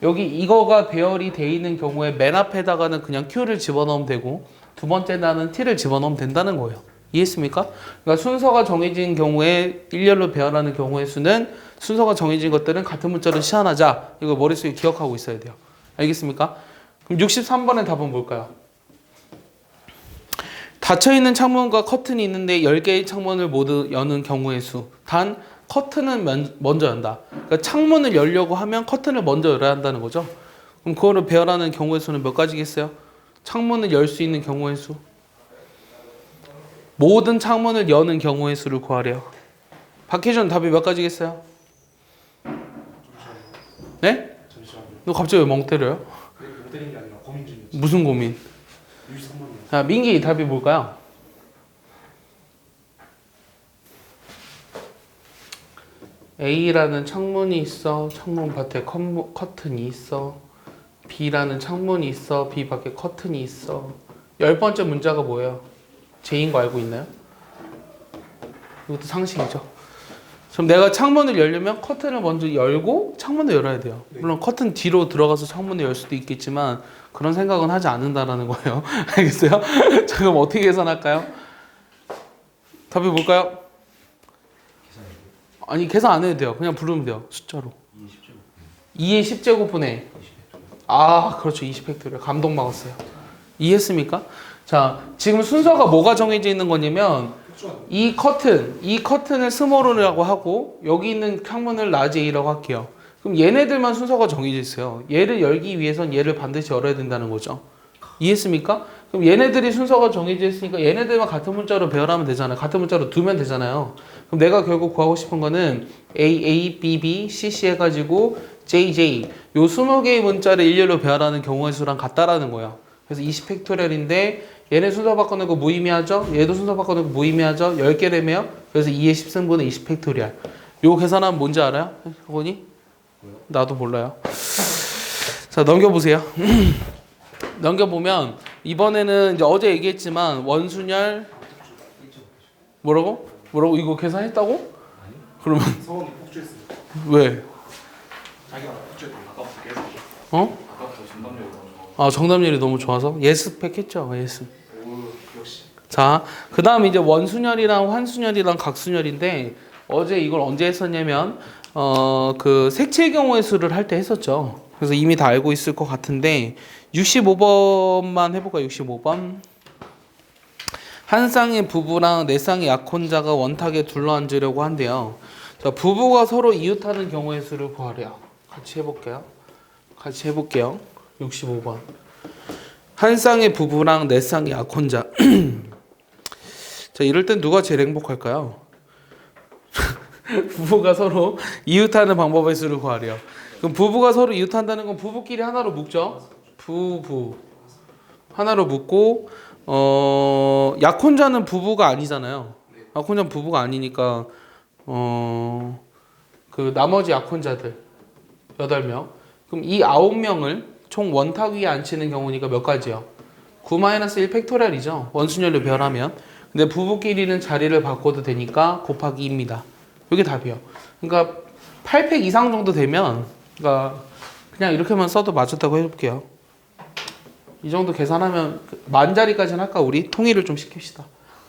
여기 이거가 배열이 돼 있는 경우에 맨 앞에다가는 그냥 Q를 집어넣으면 되고 두 번째 단은 T를 집어넣으면 된다는 거예요. 이해했습니까? 그러니까 순서가 정해진 경우에 일렬로 배열하는 경우의 수는 순서가 정해진 것들은 같은 문자로 시환하자. 이거 머릿속에 기억하고 있어야 돼요. 알겠습니까? 그럼 63번의 답은 뭘까요? 닫혀있는 창문과 커튼이 있는데 10개의 창문을 모두 여는 경우의 수. 단 커튼은 먼저 연다. 그러니까 창문을 열려고 하면 커튼을 먼저 열어야 한다는 거죠. 그럼 그거를 배열하는 경우의 수는 몇 가지겠어요? 창문을 열 수 있는 경우의 수. 모든 창문을 여는 경우의 수를 구하래요. 박혜준 답이 몇 가지겠어요? 네? 잠시만요. 너 갑자기 왜 멍 때려요? 못 때린 게 아니라 고민 중이었어요. 무슨 고민? 63번이요. 자, 민기 답이 뭘까요? A라는 창문이 있어. 창문 밭에 커튼이 있어. B라는 창문이 있어. B 밖에 커튼이 있어. 10번째 문자가 뭐예요? J인 거 알고 있나요? 이것도 상식이죠. 그럼 내가 창문을 열려면 커튼을 먼저 열고 창문을 열어야 돼요. 물론 커튼 뒤로 들어가서 창문을 열 수도 있겠지만 그런 생각은 하지 않는다라는 거예요. 알겠어요? 자, 그럼 어떻게 계산할까요? 답이 뭘까요? 아니 계산 안 해도 돼요. 그냥 부르면 돼요. 숫자로. 2의 10제곱분의 아 그렇죠. 20팩토리얼. 감동 먹었어요. 이해했습니까? 자 지금 순서가 뭐가 정해져 있는 거냐면 이 커튼을 스몰이라고 하고 여기 있는 창문을 라지 A라고 할게요. 그럼 얘네들만 순서가 정해져 있어요. 얘를 열기 위해선 얘를 반드시 열어야 된다는 거죠. 이해했습니까? 그럼 얘네들이 순서가 정해져 있으니까 얘네들만 같은 문자로 배열하면 되잖아요. 같은 문자로 두면 되잖아요. 그럼 내가 결국 구하고 싶은 거는 A, B, B, C, C 해가지고 J, J 요 20개의 문자를 일렬로 배열하는 경우의 수랑 같다라는 거예요. 그래서 20팩토리얼인데 얘네 순서 바꿔놓고 무의미하죠? 얘도 순서 바꿔놓고 무의미하죠? 10개라며요? 그래서 2의 10승분의 20팩토리얼. 요 계산하면 뭔지 알아요? 학원이? 나도 몰라요. 자 넘겨보세요. 넘겨보면 이번에는 이제 어제 얘기했지만 원순열 뭐라고? 이거 계산했다고? 그러면 서원이 폭주했습니다. 왜? 자기가 폭주했던 아까부터 계속 어? 아까부터 정답률이 너무 좋아. 아 정답률이 너무 좋아서 예습팩 했죠. 예습. 오 역시 자, 그 다음 이제 원순열이랑 환순열이랑 각순열인데 어제 이걸 언제 했었냐면 그 색채의 경우의 수를 할 때 했었죠. 그래서 이미 다 알고 있을 것 같은데 65번만 해볼까요? 65번. 한 쌍의 부부랑 네 쌍의 약혼자가 원탁에 둘러앉으려고 한대요. 자, 부부가 서로 이웃하는 경우의 수를 구하래요. 같이 해볼게요. 65번. 한 쌍의 부부랑 네 쌍의 약혼자. 자, 이럴 땐 누가 제일 행복할까요? 부부가 서로 이웃하는 방법의 수를 구하래요. 그럼 부부가 서로 이웃한다는 건 부부끼리 하나로 묶죠? 부부. 하나로 묶고 약혼자는 부부가 아니잖아요. 약혼자는 부부가 아니니까 그 나머지 약혼자들 8명. 그럼 이 9명을 총 원탁 위에 앉히는 경우니까 몇 가지요? 9-1 팩토리얼이죠. 원순열로 배열하면. 근데 부부끼리는 자리를 바꿔도 되니까 곱하기 2입니다. 이게 답이에요. 그러니까 8팩 이상 정도 되면 그러니까 그냥 이렇게만 써도 맞았다고 해볼게요. 이 정도 계산하면 만 자리까지는 할까? 우리 통일을 좀 시킵시다.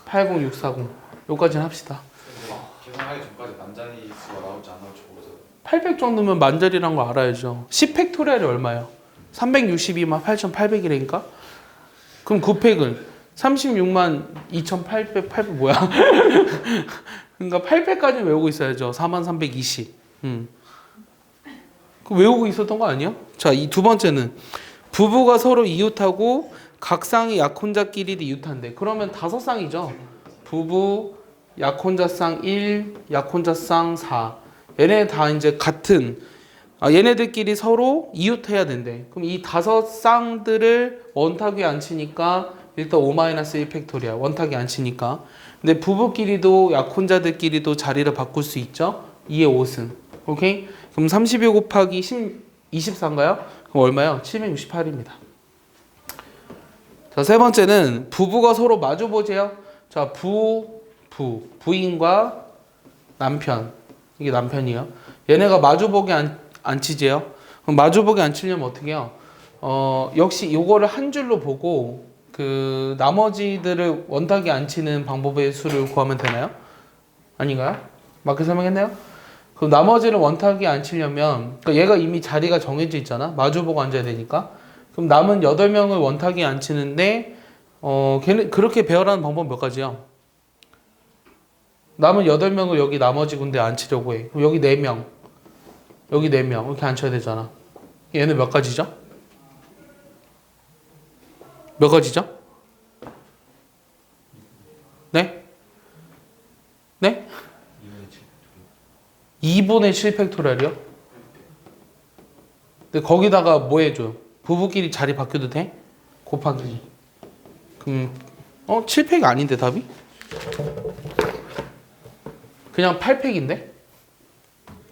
80640 요까지는 합시다. 계산하기 전까지 만자리 수가 나올지 안 나올지 모르죠. 800 정도면 만 자리란 거 알아야죠. 10팩토리얼이 얼마예요? 362만 8,800이라니까? 그럼 9팩은 36만 2,800 뭐야? 그러니까 8팩까지 외우고 있어야죠. 4320. 그 외우고 있었던 거 아니야? 자, 이 두 번째는 부부가 서로 이웃하고 각 쌍이 약혼자끼리도 이웃한대. 그러면 5쌍이죠. 부부, 약혼자쌍 1, 약혼자쌍 4. 얘네 다 이제 같은 얘네들끼리 서로 이웃해야 된대. 그럼 이 5쌍들을 원탁 위에 앉히니까 일단 5-1 팩토리얼 원탁에 앉히니까. 근데 부부끼리도 약혼자들끼리도 자리를 바꿀 수 있죠. 2의 5승. 오케이? 그럼 32 곱하기 24인가요? 그럼 얼마요? 768입니다. 자, 세 번째는 부부가 서로 마주 보세요. 자, 부인과 남편. 이게 남편이에요. 얘네가 마주보기 앉히재요. 그럼 마주보기 앉히려면 어떻게 해요? 역시 요거를 한 줄로 보고 그 나머지들을 원탁에 앉히는 방법의 수를 구하면 되나요? 아닌가요? 마크 설명했나요? 그럼 나머지를 원탁에 앉히려면 그러니까 얘가 이미 자리가 정해져 있잖아. 마주보고 앉아야 되니까. 그럼 남은 8명을 원탁에 앉히는데 걔는 그렇게 배열하는 방법 몇 가지야? 남은 8명을 여기 나머지 군데 앉히려고 해. 그럼 여기 4명. 여기 4명. 이렇게 앉혀야 되잖아. 얘는 몇 가지죠? 몇 가지죠? 네? 네? 2분의 7팩토리얼이요? 근데 거기다가 뭐 해줘? 부부끼리 자리 바뀌어도 돼? 곱하기. 그럼 7팩이 아닌데 답이? 그냥 8팩인데?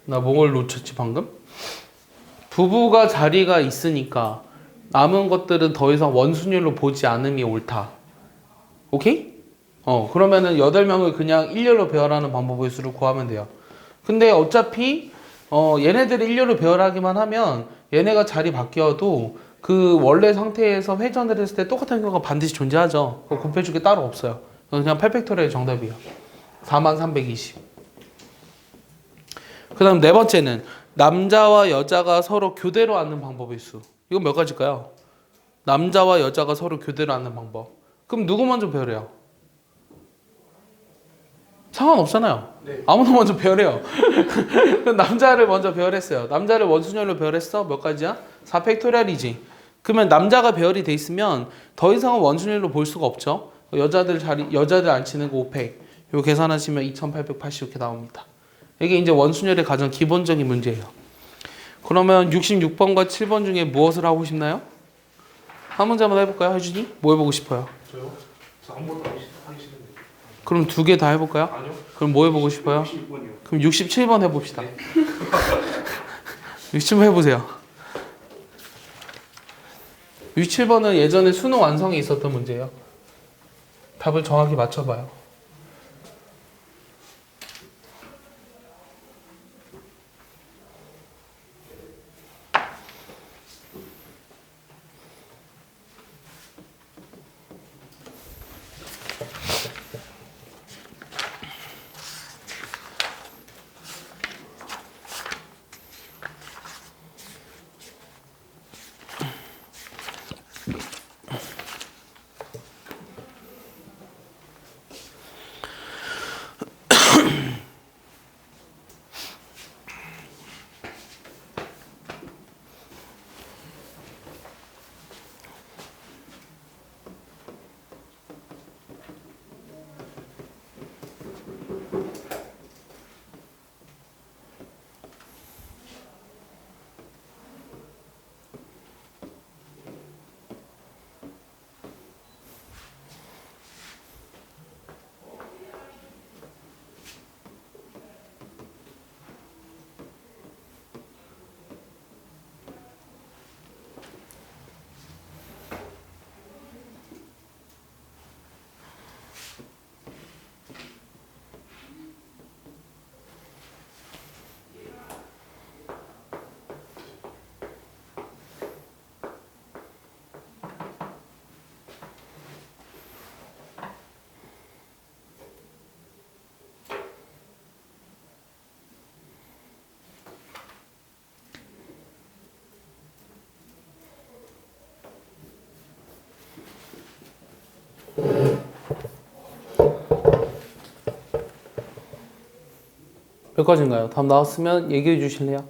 나 뭘 놓쳤지 방금? 부부가 자리가 있으니까 남은 것들은 더 이상 원순율로 보지 않음이 옳다. 오케이? 그러면은 8명을 그냥 일렬로 배열하는 방법의 수를 구하면 돼요. 근데 어차피 얘네들을 일렬로 배열하기만 하면 얘네가 자리 바뀌어도 그 원래 상태에서 회전을 했을 때 똑같은 경우가 반드시 존재하죠. 그거 곱해줄 게 따로 없어요. 그냥 8팩토리얼 정답이에요. 4320. 그 다음 네 번째는 남자와 여자가 서로 교대로 앉는 방법의 수. 이건 몇 가지일까요? 남자와 여자가 서로 교대로 앉는 방법. 그럼 누구 먼저 배열해요? 상관없잖아요. 네. 아무나 먼저 배열해요. 그럼 남자를 먼저 배열했어요. 남자를 원순열로 배열했어? 몇 가지야? 4팩토리얼이지. 그러면 남자가 배열이 돼 있으면 더 이상은 원순열로 볼 수가 없죠. 여자들 앉히는 거 5팩. 이거 계산하시면 2880 이렇게 나옵니다. 이게 이제 원순열의 가장 기본적인 문제예요. 그러면 66번과 7번 중에 무엇을 하고 싶나요? 한 문제만 해볼까요, 혜준이? 뭐 해보고 싶어요? 저요? 저 아무것도 하기 싫은데. 그럼 2개 다 해볼까요? 아니요. 그럼 뭐 해보고 싶어요? 66번이요. 그럼 67번 해봅시다. 67번 해보세요. 67번은 예전에 수능 완성에 있었던 문제예요. 답을 정확히 맞춰봐요. 몇 가지인가요? 답 나왔으면 얘기해 주실래요?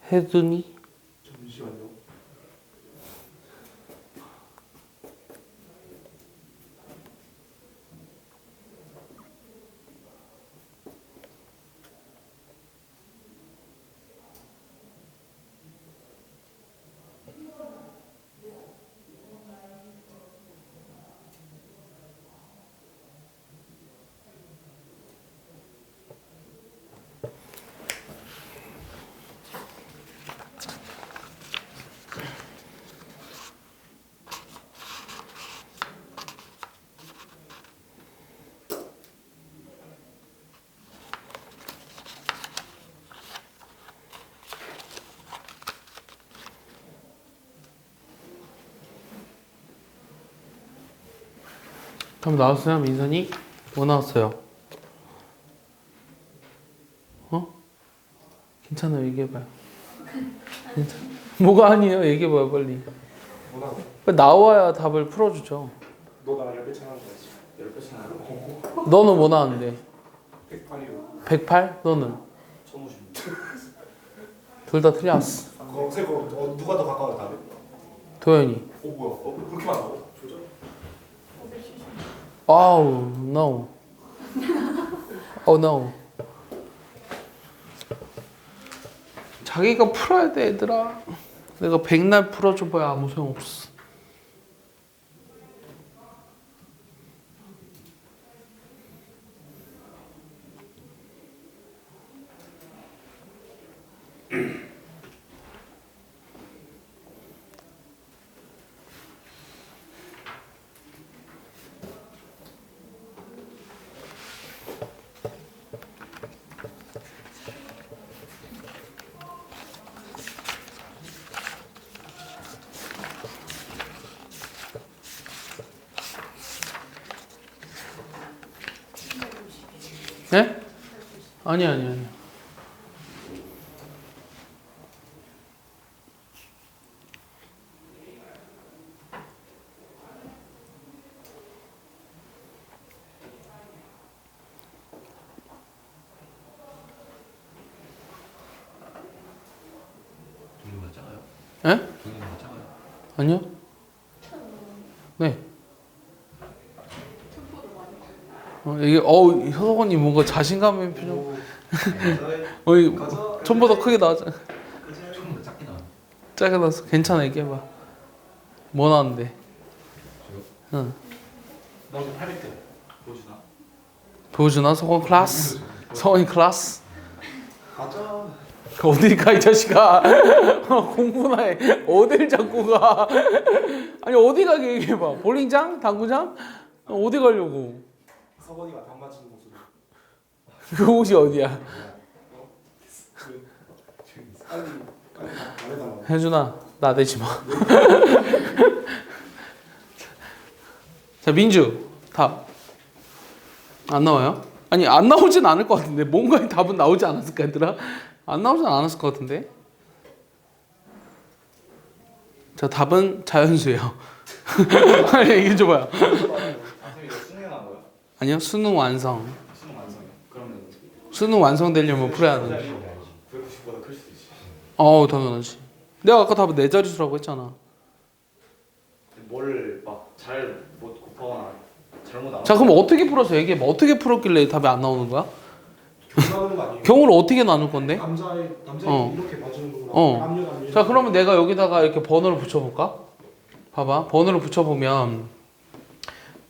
혜준이? 잠시만요. 답 나왔어요? 민선이? 뭐 나왔어요? 괜찮아요. 얘기해봐요. 괜찮아. 뭐가 아니에요? 얘기해봐요 빨리. 뭐라고? 빨리 나와야 답을 풀어주죠. 너 나랑 10배 차는 거지. 10배 차는 너는 뭐 나왔는데? 108이요. 108? 너는? 1050. 둘 다 틀렸어. 그거 누가 더 가까워요 답이? 도현이. 뭐야? 그렇게 많다고? 조절? 아우 no. no. 자기가 풀어야 돼 얘들아. 내가 백날 풀어줘봐야 아무 소용없어. 네? 아니. 종류가 작아요? 네? 종류가 작아요? 아니요? 네. 이게 효석언니 뭔가 자신감의 표정. 처음보다 크게 나왔잖아. 처음부터 작게 나와요. 작게 나왔어. 괜찮아 얘기해봐. 뭐 나왔는데? 응. 나 오늘 800개 보여주나? 보여주나? 석원 클래스? 석원이 클래스? 가자. 어딜 가 이 자식아. 공부나 해. 어딜 자꾸 가. 아니 어디 가게 얘기해봐. 볼링장? 당구장? 어디 가려고? 서건이가 당 맞추는 모습. 그 옷이 어디야? 빨리 말해달라. 혜준아 나대지 마. 자 민주 답 안 나와요? 아니 안 나오진 않을 것 같은데 뭔가의 답은 나오지 않았을까 얘들아? 안 나오진 않았을 것 같은데. 자 답은 자연수예요. 아니 얘기해 줘봐요. 선생님 이거 수능 한 거야? 아니요 수능 완성. 수능 완성이야. 그러면 수능 완성되려면 풀어야 돼. 190보다 클 수도 있지. 당연하지. 내가 아까 답은 네 자릿수라고 했잖아. 뭘 막 잘 못 곱하거나 잘못 안. 자 그럼 어떻게 풀어서 얘기해봐. 어떻게 풀었길래 답이 안 나오는 거야? 경나는 거 아니에요? 경우를 어떻게 나눌 건데? 남자애 어. 이렇게 봐주는 거구나. 어. 남녀. 자 그러면 내가 여기다가 이렇게 번호를 붙여볼까? 봐봐 번호를 붙여보면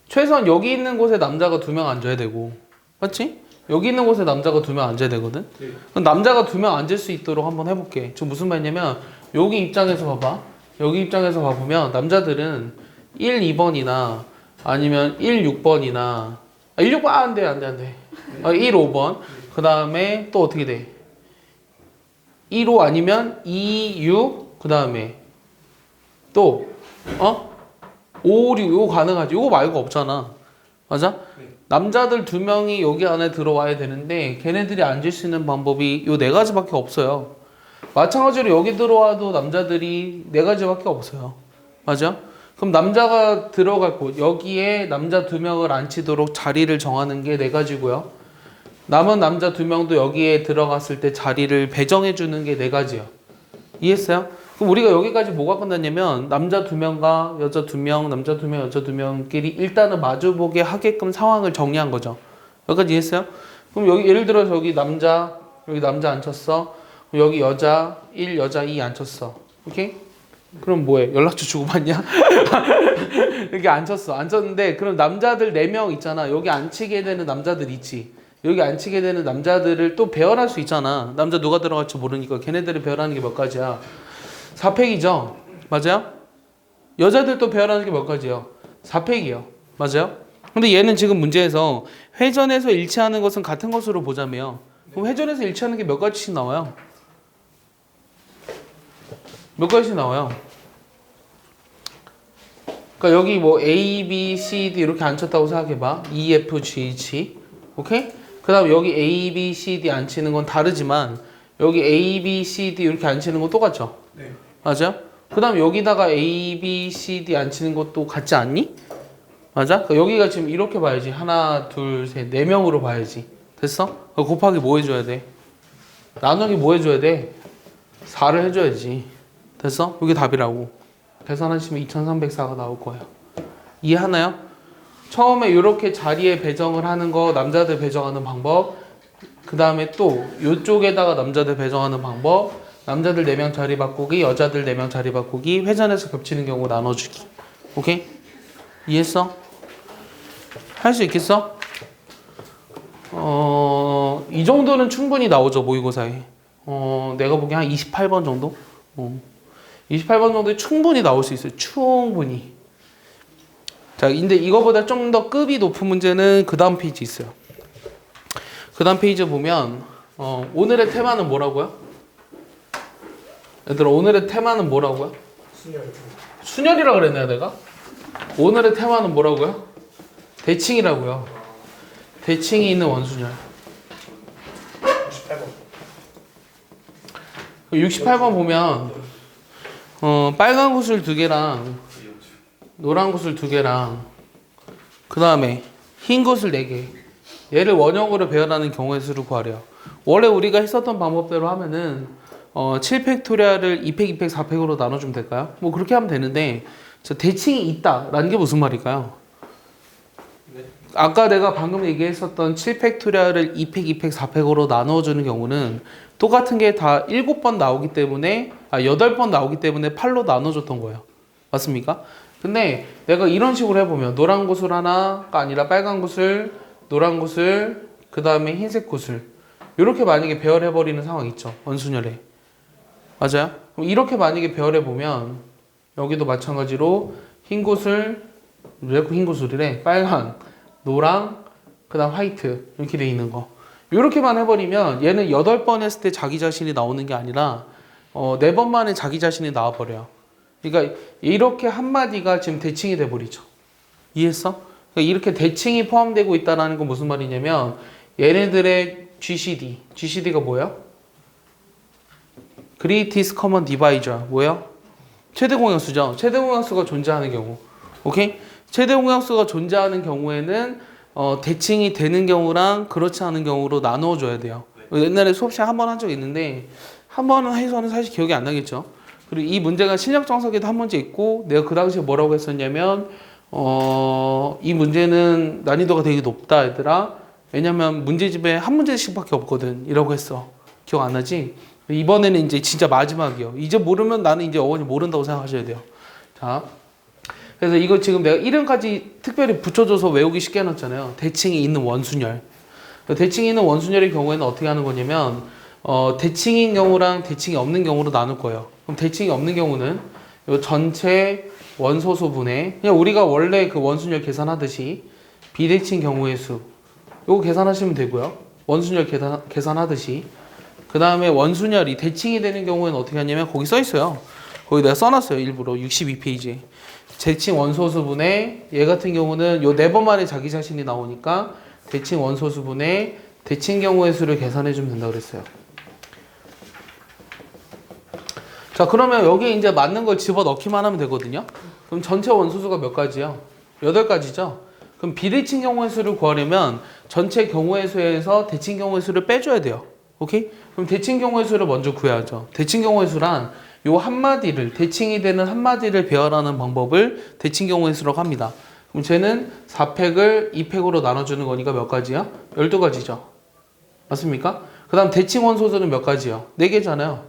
최소한 여기 있는 곳에 남자가 2명 앉아야 되고 맞지? 여기 있는 곳에 남자가 2명 앉아야 되거든? 네. 그럼 남자가 2명 앉을 수 있도록 한번 해볼게. 지금 무슨 말이냐면 여기 입장에서 봐봐. 여기 입장에서 봐보면 남자들은 1, 2번이나 아니면 1, 6번이나 1, 6번 안돼 1, 5번 그 다음에 또 어떻게 돼? 1, 5 아니면 2, 6 그 다음에 또 5, 6 이거 가능하지. 이거 말고 없잖아. 맞아? 네. 남자들 2명이 여기 안에 들어와야 되는데 걔네들이 앉을 수 있는 방법이 요 4가지밖에 없어요. 마찬가지로 여기 들어와도 남자들이 4가지밖에 없어요. 맞아? 그럼 남자가 들어갈 곳 여기에 남자 2명을 앉히도록 자리를 정하는 게 4가지고요. 남은 남자 2명도 여기에 들어갔을 때 자리를 배정해 주는 게 4가지요. 이해했어요? 그럼 우리가 여기까지 뭐가 끝났냐면 남자 2명과 여자 2명, 남자 2명, 여자 2명끼리 일단은 마주보게 하게끔 상황을 정리한 거죠. 여기까지 이해했어요? 그럼 여기 예를 들어서 여기 남자 앉혔어. 여기 여자 1, 여자 2 앉혔어. 오케이? 그럼 뭐해? 연락처 주고받냐? 여기 앉혔는데 그럼 남자들 4명 있잖아. 여기 앉히게 되는 남자들 있지. 여기 앉히게 되는 남자들을 또 배열할 수 있잖아. 남자 누가 들어갈지 모르니까 걔네들을 배열하는 게 몇 가지야? 4팩이죠? 맞아요? 여자들도 배열하는 게 몇 가지요? 4팩이요. 맞아요? 근데 얘는 지금 문제에서 회전에서 일치하는 것은 같은 것으로 보자며. 그럼 회전에서 일치하는 게 몇 가지씩 나와요? 몇 가지씩 나와요? 그러니까 여기 뭐 A, B, C, D 이렇게 앉혔다고 생각해봐. E, F, G, H. 오케이? 그 다음 여기 A, B, C, D 앉히는 건 다르지만 여기 A, B, C, D 이렇게 앉히는 건 똑같죠? 네. 맞아? 그 다음 여기다가 A, B, C, D 앉히는 것도 같지 않니? 맞아? 그러니까 여기가 지금 이렇게 봐야지. 하나, 둘, 셋, 네 명으로 봐야지. 됐어? 곱하기 뭐 해줘야 돼? 나누기 뭐 해줘야 돼? 4를 해줘야지. 됐어? 이게 답이라고. 계산하시면 2304가 나올 거예요. 이해하나요? 처음에 이렇게 자리에 배정을 하는 거 남자들 배정하는 방법, 그 다음에 또 이쪽에다가 남자들 배정하는 방법, 남자들 4명 자리 바꾸기, 여자들 4명 자리 바꾸기, 회전해서 겹치는 경우 나눠주기. 오케이? 이해했어? 할 수 있겠어? 이 정도는 충분히 나오죠, 모의고사에. 내가 보기엔 한 28번 정도? 28번 정도에 충분히 나올 수 있어요. 충분히. 자, 근데 이거보다 좀 더 급이 높은 문제는 그 다음 페이지 있어요. 그 다음 페이지 보면, 오늘의 테마는 뭐라고요? 얘들아, 오늘의 테마는 뭐라고요? 순열. 순열이라 그랬나요, 내가? 오늘의 테마는 뭐라고요? 대칭이라고요. 대칭이 있는 원순열. 68번. 68번 보면 빨간 구슬 2개랑 노란 구슬 2개랑 그 다음에 흰 구슬 4개 얘를 원형으로 배열하는 경우의 수를 구하래요. 원래 우리가 했었던 방법대로 하면은 7팩토리얼을 2팩, 2팩, 4팩으로 나눠주면 될까요? 뭐 그렇게 하면 되는데 대칭이 있다라는 게 무슨 말일까요? 아까 내가 방금 얘기했었던 7팩토리얼을 2팩, 2팩, 4팩으로 나눠주는 경우는 똑같은 게 다 7번 나오기 때문에 8번 나오기 때문에 8로 나눠줬던 거예요. 맞습니까? 근데 내가 이런 식으로 해보면 노란 구슬 하나가 아니라 빨간 구슬, 노란 구슬, 그 다음에 흰색 구슬 이렇게 만약에 배열해버리는 상황 있죠. 원순열에. 맞아요? 그럼 이렇게 만약에 배열해보면 여기도 마찬가지로 흰 구슬, 왜 흰 구슬이래? 빨간, 노랑, 그 다음 화이트 이렇게 돼 있는 거. 이렇게만 해버리면 얘는 8번 했을 때 자기 자신이 나오는 게 아니라 4번 만에 자기 자신이 나와버려요. 그러니까 이렇게 한마디가 지금 대칭이 돼버리죠. 이해했어? 그러니까 이렇게 대칭이 포함되고 있다는 건 무슨 말이냐면 얘네들의 GCD가 뭐예요? Greatest Common Divisor 뭐예요? 최대 공약수죠. 최대 공약수가 존재하는 경우. 오케이? 최대 공약수가 존재하는 경우에는 대칭이 되는 경우랑 그렇지 않은 경우로 나누어줘야 돼요. 옛날에 수업 시간 한 번 한 적 있는데 한 번은 해서는 사실 기억이 안 나겠죠. 그리고 이 문제가 실력 정석에도 한 문제 있고 내가 그 당시에 뭐라고 했었냐면 이 문제는 난이도가 되게 높다 얘들아. 왜냐면 문제집에 한 문제씩밖에 없거든 이라고 했어. 기억 안 나지? 이번에는 이제 진짜 마지막이요. 이제 모르면 나는 이제 어원이 모른다고 생각하셔야 돼요. 자, 그래서 이거 지금 내가 이름까지 특별히 붙여줘서 외우기 쉽게 해놨잖아요. 대칭이 있는 원순열. 대칭이 있는 원순열의 경우에는 어떻게 하는 거냐면 대칭인 경우랑 대칭이 없는 경우로 나눌 거예요. 그럼 대칭이 없는 경우는 이 전체 원소수분의 그냥 우리가 원래 그 원순열 계산하듯이 비대칭 경우의 수 요거 계산하시면 되고요. 원순열 계산하듯이 그 다음에 원순열이 대칭이 되는 경우에는 어떻게 하냐면 거기 써 있어요. 거기 내가 써놨어요. 일부러 62페이지에. 대칭 원소수분의 얘 같은 경우는 요 4번 만에 자기 자신이 나오니까 대칭 원소수분의 대칭 경우의 수를 계산해 주면 된다고 그랬어요. 자, 그러면 여기에 이제 맞는 걸 집어넣기만 하면 되거든요. 그럼 전체 원소수가 몇 가지요? 8가지죠. 그럼 비대칭 경우의 수를 구하려면 전체 경우의 수에서 대칭 경우의 수를 빼줘야 돼요. 오케이? 그럼 대칭 경우의 수를 먼저 구해야죠. 대칭 경우의 수란 요 한마디를 대칭이 되는 한마디를 배열하는 방법을 대칭 경우의 수라고 합니다. 그럼 쟤는 4팩을 2팩으로 나눠주는 거니까 몇 가지야? 12가지죠. 맞습니까? 그 다음 대칭 원소수는 몇 가지요? 4개잖아요.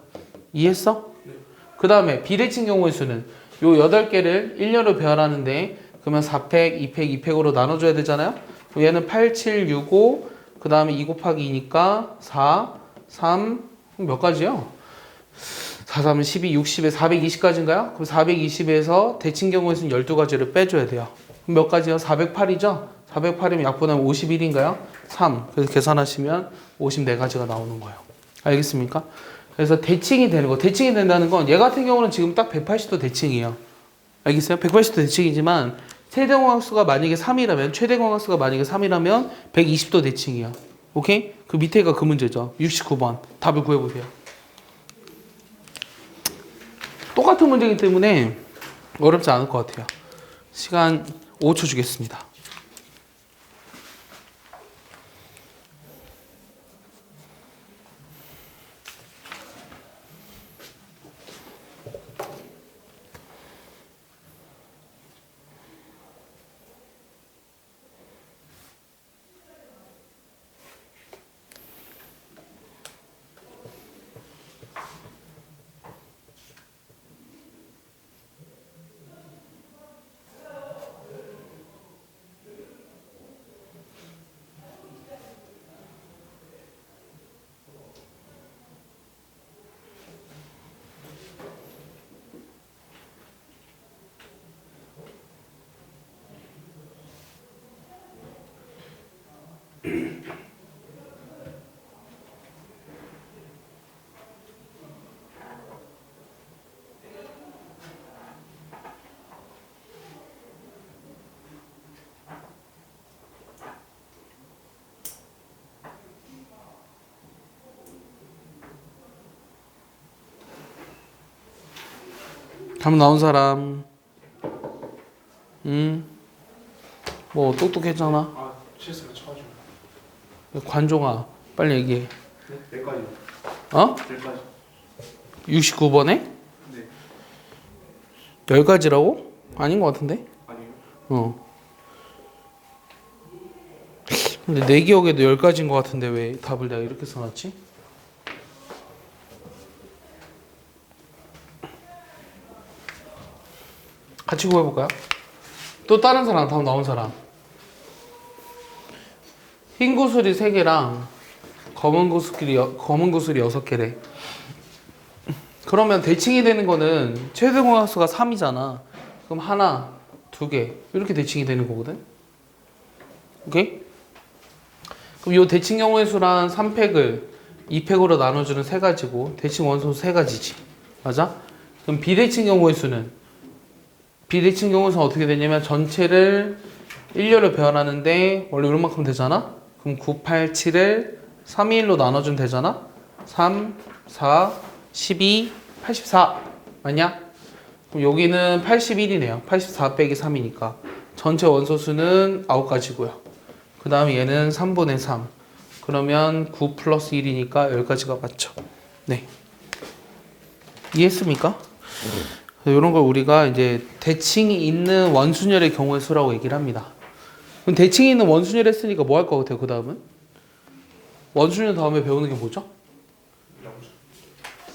이해했어? 네. 그 다음에 비대칭 경우의 수는 요 8개를 1녀로 배열하는데 그러면 4팩, 2팩, 2팩으로 나눠줘야 되잖아요. 그럼 얘는 8, 7, 6, 5, 그 다음에 2 곱하기 2니까 4, 3, 몇 가지요? 4, 3은 12, 60에 420까지인가요? 그럼 420에서 대칭 경우의 수는 12가지를 빼줘야 돼요. 그럼 몇 가지요? 408이죠? 408이면 약분하면 51인가요? 3. 그래서 계산하시면 54가지가 나오는 거예요. 알겠습니까? 그래서 대칭이 되는 거. 대칭이 된다는 건 얘 같은 경우는 지금 딱 180도 대칭이에요. 알겠어요? 180도 대칭이지만 최대공약수가 만약에 3이라면 최대공약수가 만약에 3이라면 120도 대칭이야. 오케이? 그 밑에가 그 문제죠. 69번. 답을 구해보세요. 똑같은 문제이기 때문에 어렵지 않을 것 같아요. 시간 5초 주겠습니다. 답 나온 사람. 뭐 똑똑했잖아. 아 실수로 쳐가지고. 관종아, 빨리 얘기해. 네? 내까지. 어? 내까지. 69번에? 네. 10가지라고? 아닌 것 같은데? 아니요. 어. 근데 내 기억에도 10가지인 것 같은데 왜 답을 내가 이렇게 써놨지? 같이 구해볼까요? 또 다른 사람, 답 나온 사람. 흰 구슬이 3개랑 검은 구슬이 6개래. 그러면 대칭이 되는 거는 최대공약수가 3이잖아. 그럼 하나, 2개 이렇게 대칭이 되는 거거든. 오케이? 그럼 이 대칭 경우의 수란 3팩을 2팩으로 나눠주는 3가지고 대칭 원소 3가지지. 맞아? 그럼 비대칭 경우의 수는 비대칭 경우에서 어떻게 되냐면 전체를 1렬로 배열하는데 원래 이만큼 되잖아? 그럼 9, 8, 7을 3, 2, 1로 나눠주면 되잖아? 3, 4, 12, 84 맞냐? 그럼 여기는 81이네요. 84 빼기 3이니까 전체 원소수는 9가지고요. 그 다음에 얘는 3분의 3 그러면 9 플러스 1이니까 10가지가 맞죠. 네, 이해했습니까? 이런 걸 우리가 이제 대칭이 있는 원순열의 경우의 수라고 얘기를 합니다. 그럼 대칭이 있는 원순열 했으니까 뭐 할 것 같아요? 그 다음은? 원순열 다음에 배우는 게 뭐죠?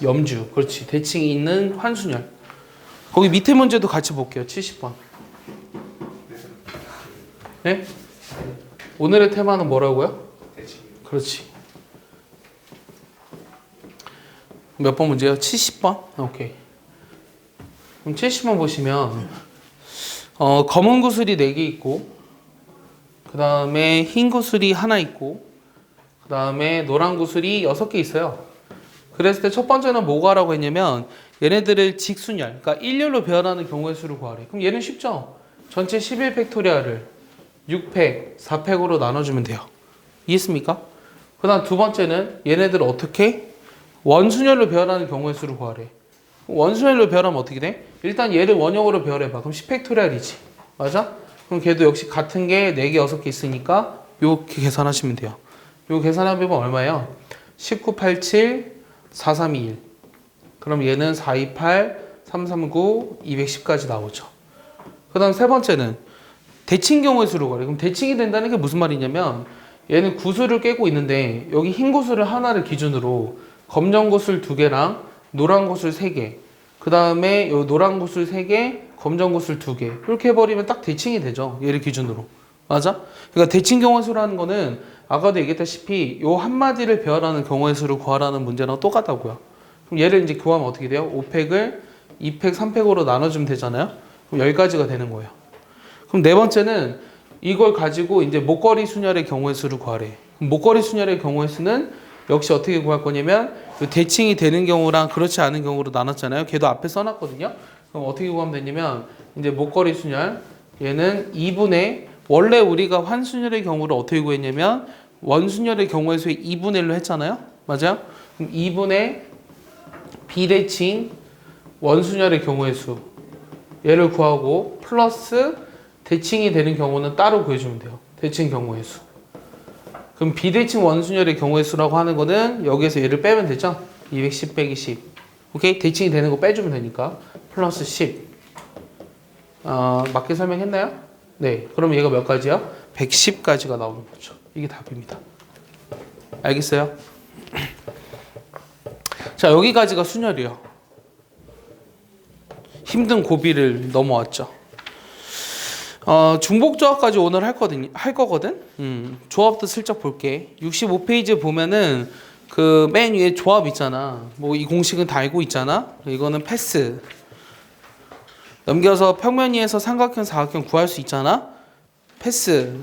염주. 그렇지. 대칭이 있는 환순열. 거기 밑에 문제도 같이 볼게요. 70번. 네? 오늘의 테마는 뭐라고요? 대칭. 그렇지. 몇 번 문제요? 70번? 오케이. 그럼 70번 보시면 검은 구슬이 4개 있고 그 다음에 흰 구슬이 하나 있고 그 다음에 노란 구슬이 6개 있어요. 그랬을 때 첫 번째는 뭐가 하라고 했냐면 얘네들을 직순열, 그러니까 1열로 배열하는 경우의 수를 구하래. 그럼 얘는 쉽죠? 전체 11팩토리아를 6팩, 4팩으로 나눠주면 돼요. 이해했습니까? 그 다음 두 번째는 얘네들을 어떻게? 원순열로 배열하는 경우의 수를 구하래. 원순열로 배열하면 어떻게 돼? 일단 얘를 원형으로 배열해봐. 그럼 10팩토리알이지. 맞아? 그럼 걔도 역시 같은 게 4개, 6개 있으니까 요렇게 계산하시면 돼요. 요 계산하면 얼마예요? 1987, 4321. 그럼 얘는 428, 339, 210까지 나오죠. 그 다음 세 번째는 대칭 경우의 수로 구하래. 그럼 대칭이 된다는 게 무슨 말이냐면 얘는 구슬을 깨고 있는데 여기 흰 구슬을 하나를 기준으로 검정 구슬 2개랑 노란 구슬 3개 그 다음에 요 노란 구슬 3개 검정 구슬 2개 이렇게 해버리면 딱 대칭이 되죠. 얘를 기준으로. 맞아? 그러니까 대칭 경우의 수라는 거는 아까도 얘기했다시피 요 한마디를 배열하는 경우의 수를 구하라는 문제랑 똑같다고요. 그럼 얘를 이제 구하면 어떻게 돼요? 5팩을 2팩, 3팩으로 나눠주면 되잖아요. 그럼 10가지가 되는 거예요. 그럼 네 번째는 이걸 가지고 이제 목걸이 순열의 경우의 수를 구하래. 그럼 목걸이 순열의 경우의 수는 역시 어떻게 구할 거냐면 대칭이 되는 경우랑 그렇지 않은 경우로 나눴잖아요. 걔도 앞에 써놨거든요. 그럼 어떻게 구하면 되냐면 이제 목걸이 순열 얘는 2분의 원래 우리가 환순열의 경우를 어떻게 구했냐면 원순열의 경우의 수의 2분의 1로 했잖아요. 맞아요? 그럼 2분의 비대칭 원순열의 경우의 수 얘를 구하고 플러스 대칭이 되는 경우는 따로 구해주면 돼요. 대칭 경우의 수. 그럼 비대칭 원순열의 경우의 수라고 하는 거는 여기에서 얘를 빼면 되죠? 210 빼기 10. 오케이? 대칭이 되는 거 빼주면 되니까 플러스 10. 맞게 설명했나요? 네. 그럼 얘가 몇 가지야? 110가지가 나오는 거죠. 이게 답입니다. 알겠어요? 자, 여기까지가 순열이요. 힘든 고비를 넘어왔죠. 중복조합까지 오늘 할 거거든? 조합도 슬쩍 볼게. 65페이지 보면은 그 맨 위에 조합 있잖아. 뭐 이 공식은 다 알고 있잖아. 이거는 패스. 넘겨서 평면 위에서 삼각형, 사각형 구할 수 있잖아. 패스.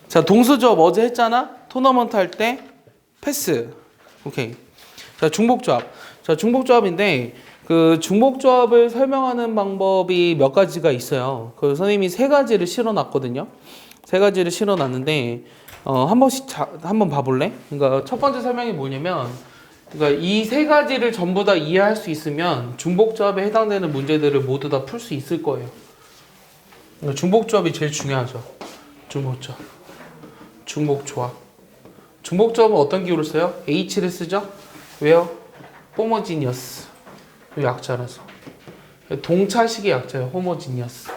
자, 동수조합 어제 했잖아. 토너먼트 할 때 패스. 오케이. 자, 중복조합. 자, 중복조합인데 그 중복조합을 설명하는 방법이 몇 가지가 있어요. 그 선생님이 세 가지를 실어놨거든요. 세 가지를 실어놨는데 한 번씩 한번 봐볼래? 그러니까 첫 번째 설명이 뭐냐면, 그러니까 이 세 가지를 전부 다 이해할 수 있으면 중복조합에 해당되는 문제들을 모두 다 풀 수 있을 거예요. 그러니까 중복조합이 제일 중요하죠. 중복조합. 중복조합. 중복조합은 어떤 기호를 써요? H를 쓰죠? 왜요? 호모지니어스. 약자라서. 동차식의 약자예요. 호모지니어스.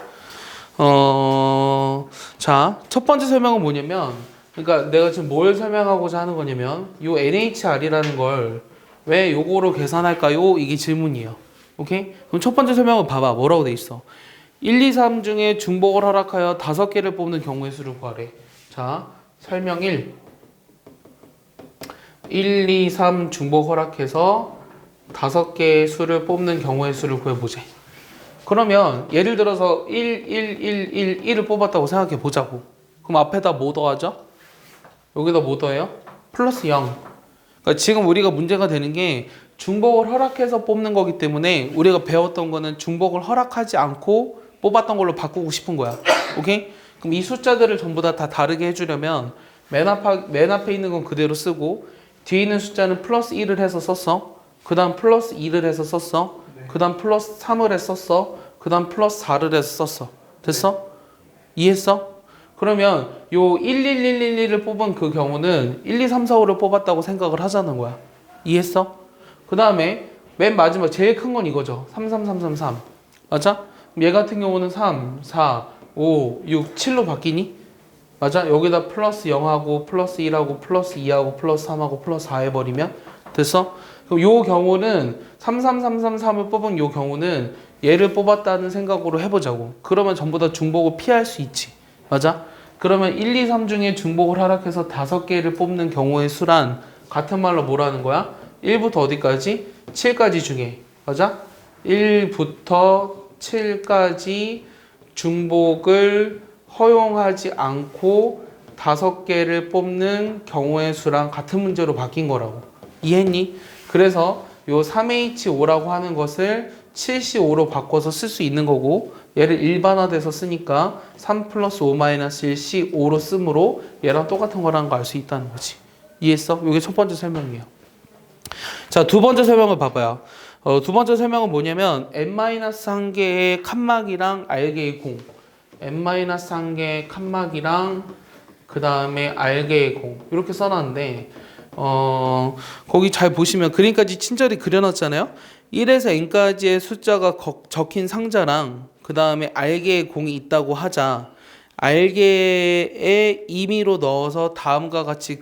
자, 첫 번째 설명은 뭐냐면, 그러니까 내가 지금 뭘 설명하고자 하는 거냐면, 요 NHR이라는 걸 왜 요거로 계산할까요? 이게 질문이에요. 오케이? 그럼 첫 번째 설명을 봐봐. 뭐라고 돼 있어? 1, 2, 3 중에 중복을 허락하여 5개를 뽑는 경우의 수를 구하래. 자, 설명 1. 1, 2, 3 중복 허락해서 5개의 수를 뽑는 경우의 수를 구해보자. 그러면 예를 들어서 1, 1, 1, 1, 1을 뽑았다고 생각해 보자고. 그럼 앞에다 뭐 더하죠? 여기다 뭐 더해요? 플러스 0. 그러니까 지금 우리가 문제가 되는 게 중복을 허락해서 뽑는 거기 때문에 우리가 배웠던 거는 중복을 허락하지 않고 뽑았던 걸로 바꾸고 싶은 거야. 오케이? 그럼 이 숫자들을 전부 다 다르게 해주려면 맨 앞에 있는 건 그대로 쓰고 뒤에 있는 숫자는 플러스 1을 해서 썼어. 그 다음 플러스 2를 해서 썼어. 그 다음 플러스 3을 해서 썼어. 그 다음 플러스 4를 해서 썼어. 됐어? 이해했어? 그러면 요 11111을 뽑은 그 경우는 1, 2, 3, 4, 5를 뽑았다고 생각을 하자는 거야. 이해했어? 그 다음에 맨 마지막 제일 큰 건 이거죠. 3, 3, 3, 3, 3. 맞아? 얘 같은 경우는 3, 4, 5, 6, 7로 바뀌니? 맞아? 여기다 플러스 0하고 플러스 1하고 플러스 2하고 플러스 3하고 플러스 4 해버리면 됐어? 그럼 요 경우는 3, 3, 3, 3, 3을 뽑은 요 경우는 얘를 뽑았다는 생각으로 해보자고. 그러면 전부 다 중복을 피할 수 있지. 맞아? 그러면 1, 2, 3 중에 중복을 허락해서 5개를 뽑는 경우의 수란 같은 말로 뭐라는 거야? 1부터 어디까지? 7까지 중에. 맞아? 1부터 7까지 중복을 허용하지 않고 5개를 뽑는 경우의 수랑 같은 문제로 바뀐 거라고. 이해했니? 그래서 요 3H5라고 하는 것을 7C5로 바꿔서 쓸 수 있는 거고, 얘를 일반화돼서 쓰니까 3 플러스 5 마이너스 1 C5로 쓰므로 얘랑 똑같은 거라는 거 알 수 있다는 거지. 이해했어? 이게 첫 번째 설명이에요. 자, 두 번째 설명을 봐봐요. 두 번째 설명은 뭐냐면 n-1개의 칸막이랑 r개의 공, n-1개의 칸막이랑 그 다음에 r개의 공 이렇게 써놨는데 거기 잘 보시면 그림까지 친절히 그려놨잖아요. 1에서 n까지의 숫자가 적힌 상자랑 그 다음에 r개의 공이 있다고 하자. r개의 임의로 넣어서 다음과 같이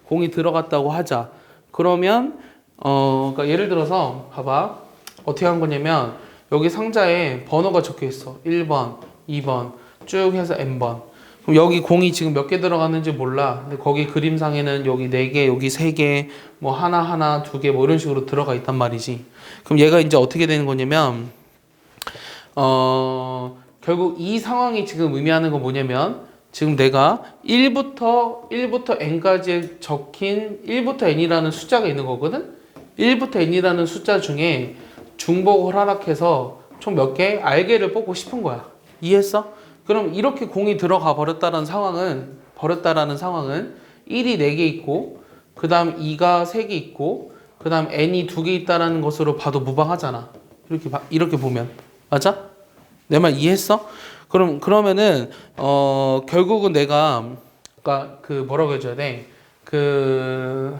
공이 들어갔다고 하자. 그러면 그러니까 예를 들어서 봐봐. 어떻게 한 거냐면 여기 상자에 번호가 적혀 있어. 1번, 2번 쭉 해서 n번. 그럼 여기 공이 지금 몇 개 들어갔는지 몰라. 근데 거기 그림상에는 여기 4개, 여기 3개, 뭐 하나, 2개 뭐 이런 식으로 들어가 있단 말이지. 그럼 얘가 이제 어떻게 되는 거냐면 결국 이 상황이 지금 의미하는 건 뭐냐면 지금 내가 1부터 n까지 적힌 1부터 n이라는 숫자가 있는 거거든. 1부터 n이라는 숫자 중에 중복을 허락해서 총 몇 개? 알게를 뽑고 싶은 거야. 이해했어? 그럼 이렇게 공이 들어가 버렸다라는 상황은 1이 4개 있고 그 다음 2가 3개 있고 그 다음 n이 2개 있다라는 것으로 봐도 무방하잖아. 이렇게 보면. 맞아? 내 말 이해했어? 그러면은 결국은 내가 그러니까 그 뭐라고 해줘야 돼? 그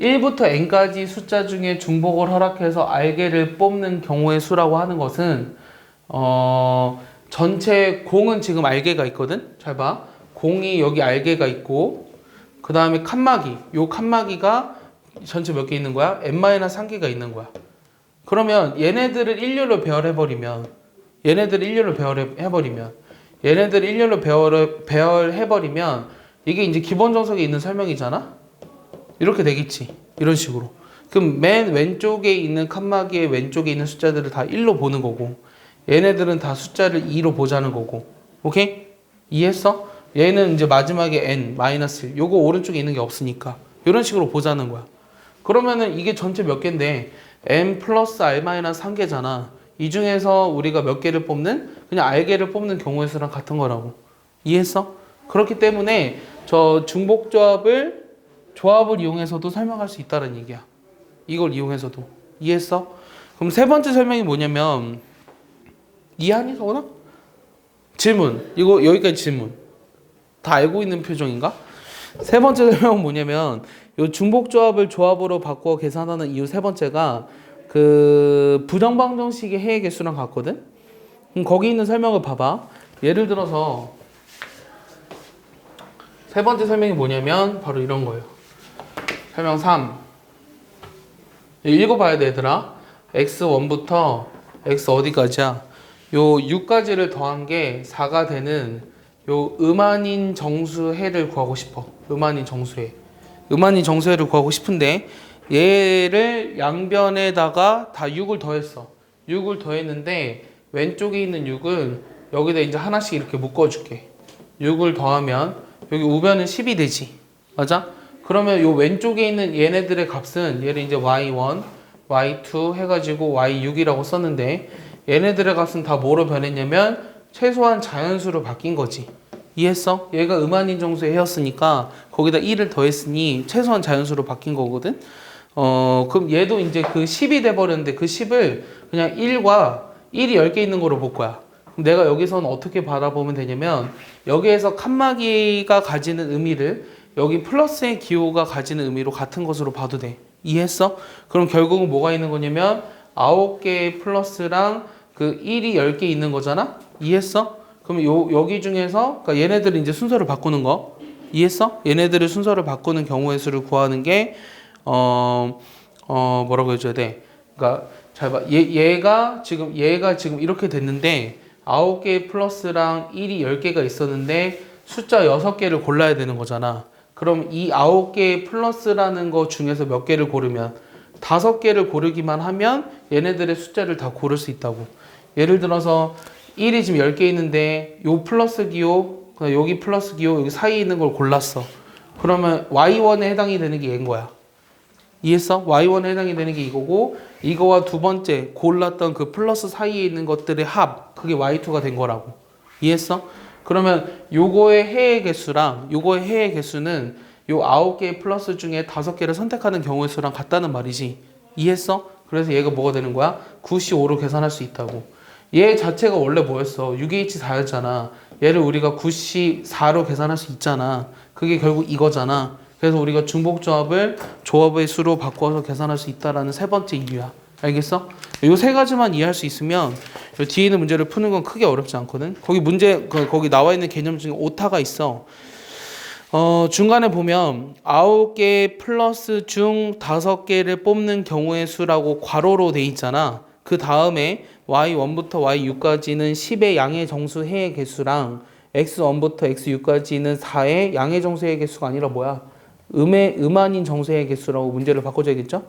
1부터 n까지 숫자 중에 중복을 허락해서 알게를 뽑는 경우의 수라고 하는 것은 전체 공은 지금 알게가 있거든. 잘 봐. 공이 여기 알게가 있고 그 다음에 칸막이. 요 칸막이가 전체 몇 개 있는 거야? n-1개가 있는 거야. 그러면 얘네들을 일렬로 배열해버리면 이게 이제 기본 정석에 있는 설명이잖아? 이렇게 되겠지. 이런 식으로. 그럼 맨 왼쪽에 있는 칸막이의 왼쪽에 있는 숫자들을 다 1로 보는 거고 얘네들은 다 숫자를 2로 보자는 거고. 오케이? 이해했어? 얘는 이제 마지막에 n-1 요거 오른쪽에 있는 게 없으니까 이런 식으로 보자는 거야. 그러면은 이게 전체 몇 개인데 n 플러스 r-3개잖아. 이 중에서 우리가 몇 개를 뽑는? 그냥 r개를 뽑는 경우의 수랑 같은 거라고. 이해했어? 그렇기 때문에 저 중복조합을 이용해서도 설명할 수 있다는 얘기야. 이걸 이용해서도. 이해했어? 그럼 세 번째 설명이 뭐냐면 이해하니 서원아? 질문. 이거 여기까지 질문. 다 알고 있는 표정인가? 세 번째 설명은 뭐냐면 이 중복조합을 조합으로 바꿔 계산하는 이유 세 번째가 그 부정방정식의 해의 개수랑 같거든? 그럼 거기 있는 설명을 봐봐. 예를 들어서 세 번째 설명이 뭐냐면 바로 이런 거예요. 설명 3. 읽어봐야 돼 얘들아. x1부터 x 어디까지야? 요 6까지를 더한 게 4가 되는 요 음한인 정수해를 구하고 싶어. 음한인 정수해를 구하고 싶은데 얘를 양변에다가 다 6을 더했어. 6을 더했는데 왼쪽에 있는 6은 여기다 이제 하나씩 이렇게 묶어줄게. 6을 더하면 여기 우변은 10이 되지. 맞아? 그러면 요 왼쪽에 있는 얘네들의 값은 얘를 이제 y1, y2 해가지고 y6이라고 썼는데 얘네들의 값은 다 뭐로 변했냐면 최소한 자연수로 바뀐 거지. 이해했어? 얘가 음한인 정수의 해였으니까 거기다 1을 더했으니 최소한 자연수로 바뀐 거거든. 그럼 얘도 이제 그 10이 돼버렸는데 그 10을 그냥 1과 1이 10개 있는 거로 볼 거야. 그럼 내가 여기서는 어떻게 바라보면 되냐면 여기에서 칸막이가 가지는 의미를 여기 플러스의 기호가 가지는 의미로 같은 것으로 봐도 돼. 이해했어? 그럼 결국은 뭐가 있는 거냐면 9개의 플러스랑 그 1이 10개 있는 거잖아? 이해했어? 그럼 여기 중에서 그러니까 얘네들을 이제 순서를 바꾸는 거. 이해했어? 얘네들을 순서를 바꾸는 경우의 수를 구하는 게 뭐라고 해줘야 돼? 그러니까 잘 봐. 얘가 지금 이렇게 됐는데 9개 플러스랑 1이 10개가 있었는데 숫자 6개를 골라야 되는 거잖아. 그럼 이 9개 플러스라는 거 중에서 몇 개를 고르면 5개를 고르기만 하면 얘네들의 숫자를 다 고를 수 있다고. 예를 들어서 1이 지금 10개 있는데 요 플러스 기호, 여기 플러스 기호, 여기 사이에 있는 걸 골랐어. 그러면 y1에 해당이 되는 게 얘인 거야. 이해했어? y1에 해당이 되는 게 이거고 이거와 두 번째 골랐던 그 플러스 사이에 있는 것들의 합, 그게 y2가 된 거라고. 이해했어? 그러면 요거의 해의 개수랑 요거의 해의 개수는 요 9개의 플러스 중에 5개를 선택하는 경우의 수랑 같다는 말이지. 이해했어? 그래서 얘가 뭐가 되는 거야? 9C5로 계산할 수 있다고. 얘 자체가 원래 뭐였어? 6H4였잖아. 얘를 우리가 9C4로 계산할 수 있잖아. 그게 결국 이거잖아. 그래서 우리가 중복조합을 조합의 수로 바꿔서 계산할 수 있다라는 세 번째 이유야. 알겠어? 요 세 가지만 이해할 수 있으면 요 뒤에 있는 문제를 푸는 건 크게 어렵지 않거든. 거기 나와 있는 개념 중에 오타가 있어. 중간에 보면 9개 플러스 중 5개를 뽑는 경우의 수라고 괄호로 돼 있잖아. 그 다음에 y1부터 y6까지는 10의 양의 정수 해의 개수랑 x1부터 x6까지는 4의 양의 정수 해의 개수가 아니라 뭐야? 음한인 정수 해의 개수라고 문제를 바꿔줘야겠죠?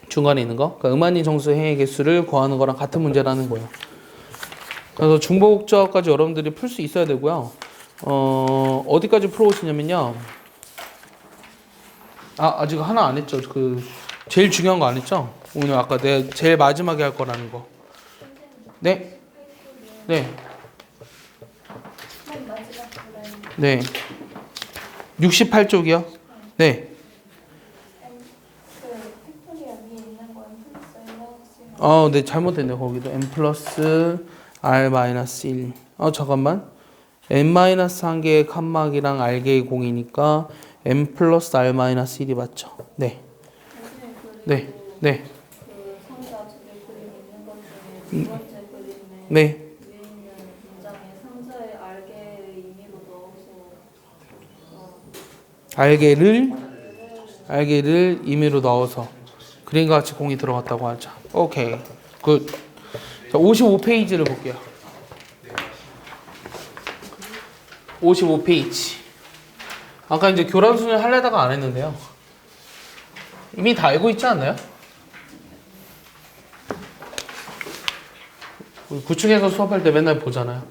중간에 있는 거. 그러니까 음한인 정수 해의 개수를 구하는 거랑 같은 문제라는 거예요. 그래서 중복조합까지 여러분들이 풀 수 있어야 되고요. 어디까지 풀어오시냐면요. 아직 하나 안 했죠. 그 제일 중요한 거 안 했죠? 오늘 아까 내가 제일 마지막에 할 거라는 거. 네? 네. 맨 마지막 라인 네. 68쪽이요? 네. 그 팩토리얼 위에 있는 건 플러스 얼마 네, 잘못됐네. 거기도 n 플러스 r 마이너스 1. 잠깐만. n 마이너스 한 개의 칸막이랑 r 개의 공이니까 n 플러스 r 마이너스 1이 맞죠? 네. 네. 네. 그 상자 두개 그림 있는 것 중에 두 번째 그림에 네. 위에 있는 문장에 상자에 알게를 임의로 넣어서 알개를 임의로 넣어서 그림과 같이 공이 들어갔다고 하자. 오케이. 굿. 자, 55페이지를 볼게요. 55페이지. 아까 이제 교란 수준 하려다가 안 했는데요. 이미 다 알고 있지 않나요? 우리 구층에서 수업할 때 맨날 보잖아요.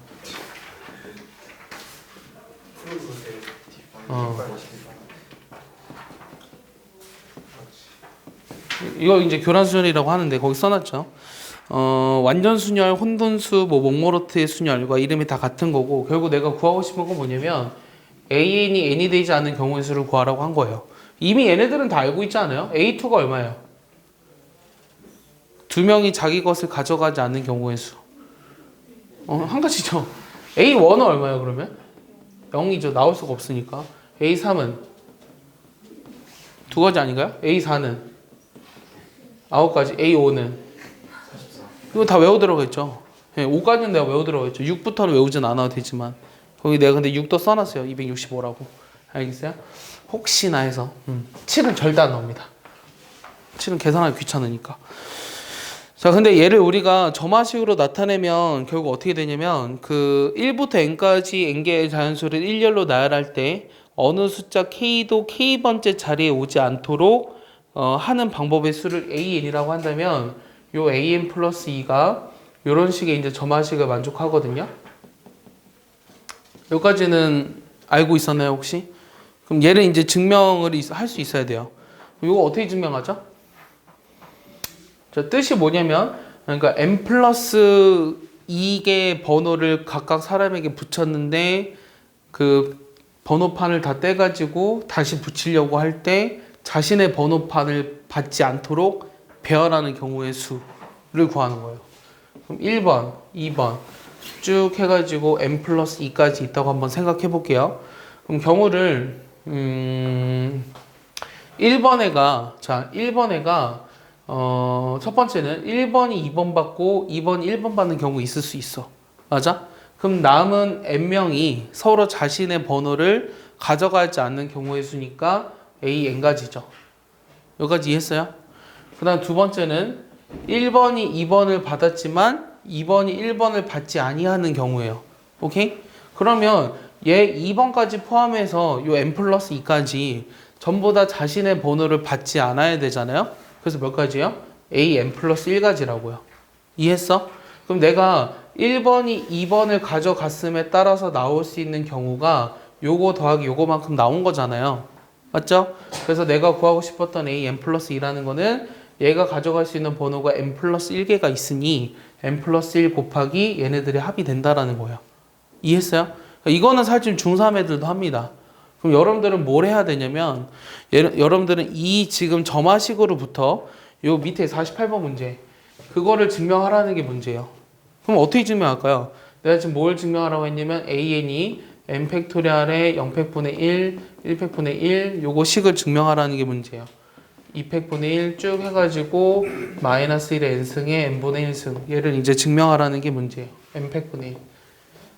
이거 이제 교란 수열이라고 하는데 거기 써놨죠. 완전 순열, 혼돈수, 뭐 몽모르트의 순열과 이름이 다 같은 거고 결국 내가 구하고 싶은 건 뭐냐면 AN이 n이 되지 않는 경우의 수를 구하라고 한 거예요. 이미 얘네들은 다 알고 있지 않아요? A2가 얼마예요? 두 명이 자기 것을 가져가지 않는 경우의 수. 한 가지죠. A1은 얼마예요 그러면? 0이죠. 나올 수가 없으니까. A3은 두 가지 아닌가요? A4는 9가지. A5는 이거 다 외워 들어가겠죠. 네, 5까지는 내가 외워 들어가겠죠. 6부터는 외우진 않아도 되지만 거기 내가 근데 6도 써놨어요. 265라고. 알겠어요? 혹시나 해서 7은 절대 안 나옵니다. 7은 계산하기 귀찮으니까. 자, 근데 얘를 우리가 점화식으로 나타내면 결국 어떻게 되냐면 그 1부터 n까지 n개의 자연수를 일렬로 나열할 때 어느 숫자 k도 k번째 자리에 오지 않도록 하는 방법의 수를 an이라고 한다면 요 an 플러스 2가 이런 식의 이제 점화식을 만족하거든요. 여기까지는 알고 있었나요 혹시? 그럼 얘를 이제 증명을 할 수 있어야 돼요. 이거 어떻게 증명하죠? 자, 뜻이 뭐냐면 그러니까 n 플러스 2개의 번호를 각각 사람에게 붙였는데 그 번호판을 다 떼가지고 다시 붙이려고 할 때 자신의 번호판을 받지 않도록 배열하는 경우의 수를 구하는 거예요. 그럼 1번, 2번 쭉 해가지고 n 플러스 2까지 있다고 한번 생각해 볼게요. 그럼 경우를 1번 애가 첫 번째는 1번이 2번 받고 2번이 1번 받는 경우 있을 수 있어. 맞아? 그럼 남은 n명이 서로 자신의 번호를 가져가지 않는 경우의 수니까 AN가지죠. 여기까지 이해했어요? 그 다음 두 번째는 1번이 2번을 받았지만 2번이 1번을 받지 아니하는 경우예요. 오케이? 그러면 얘 2번까지 포함해서 요 n 플러스 2까지 전부 다 자신의 번호를 받지 않아야 되잖아요. 그래서 몇 가지요? an 플러스 1가지라고요. 이해했어? 그럼 내가 1번이 2번을 가져갔음에 따라서 나올 수 있는 경우가 요거 더하기 요거만큼 나온 거잖아요. 맞죠? 그래서 내가 구하고 싶었던 an 플러스 2라는 거는 얘가 가져갈 수 있는 번호가 n 플러스 1개가 있으니 n 플러스 1 곱하기 얘네들의 합이 된다라는 거예요. 이해했어요? 이거는 사실 중3 애들도 합니다. 그럼 여러분들은 뭘 해야 되냐면 여러분들은 이 지금 점화식으로부터 요 밑에 48번 문제 그거를 증명하라는 게 문제예요. 그럼 어떻게 증명할까요? 내가 지금 뭘 증명하라고 했냐면 an이 n 팩토리얼의 0팩분의 1, 1팩분의 1 요거 식을 증명하라는 게 문제예요. 2팩분의 1 쭉 해가지고 마이너스 1의 n승에 n분의 1승 얘를 이제 증명하라는 게 문제예요. n팩분의 1.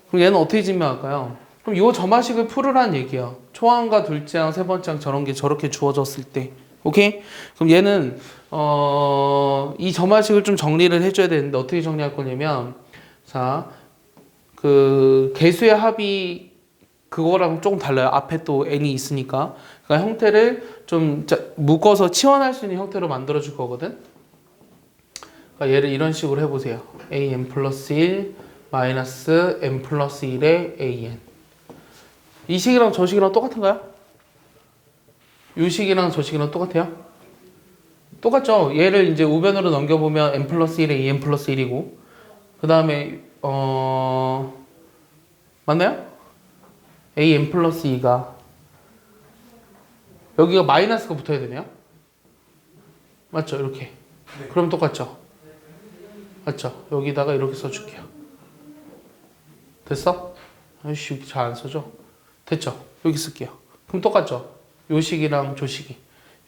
그럼 얘는 어떻게 증명할까요? 그럼 이 점화식을 풀으라는 얘기야. 초항과 둘째 항, 세 번째 항 저런 게 저렇게 주어졌을 때. 오케이? 그럼 얘는 이 점화식을 좀 정리를 해줘야 되는데 어떻게 정리할 거냐면 자, 그 개수의 합이 그거랑 조금 달라요. 앞에 또 n이 있으니까. 그러니까 형태를 좀 묶어서 치환할 수 있는 형태로 만들어 줄 거거든. 그러니까 얘를 이런 식으로 해보세요. an 플러스 1 마이너스 n 플러스 1의 an. 이 식이랑 저 식이랑 똑같은가요? 이 식이랑 저 식이랑 똑같아요? 똑같죠? 얘를 이제 우변으로 넘겨보면 n 플러스 1에 2n 플러스 1이고 그 다음에 맞나요? an 플러스 2가 여기가 마이너스가 붙어야 되네요? 맞죠? 이렇게. 네. 그럼 똑같죠? 맞죠? 여기다가 이렇게 써줄게요. 됐어? 아이씨, 여기 잘 안 써져. 됐죠? 여기 쓸게요. 그럼 똑같죠? 요 식이랑 저 식이.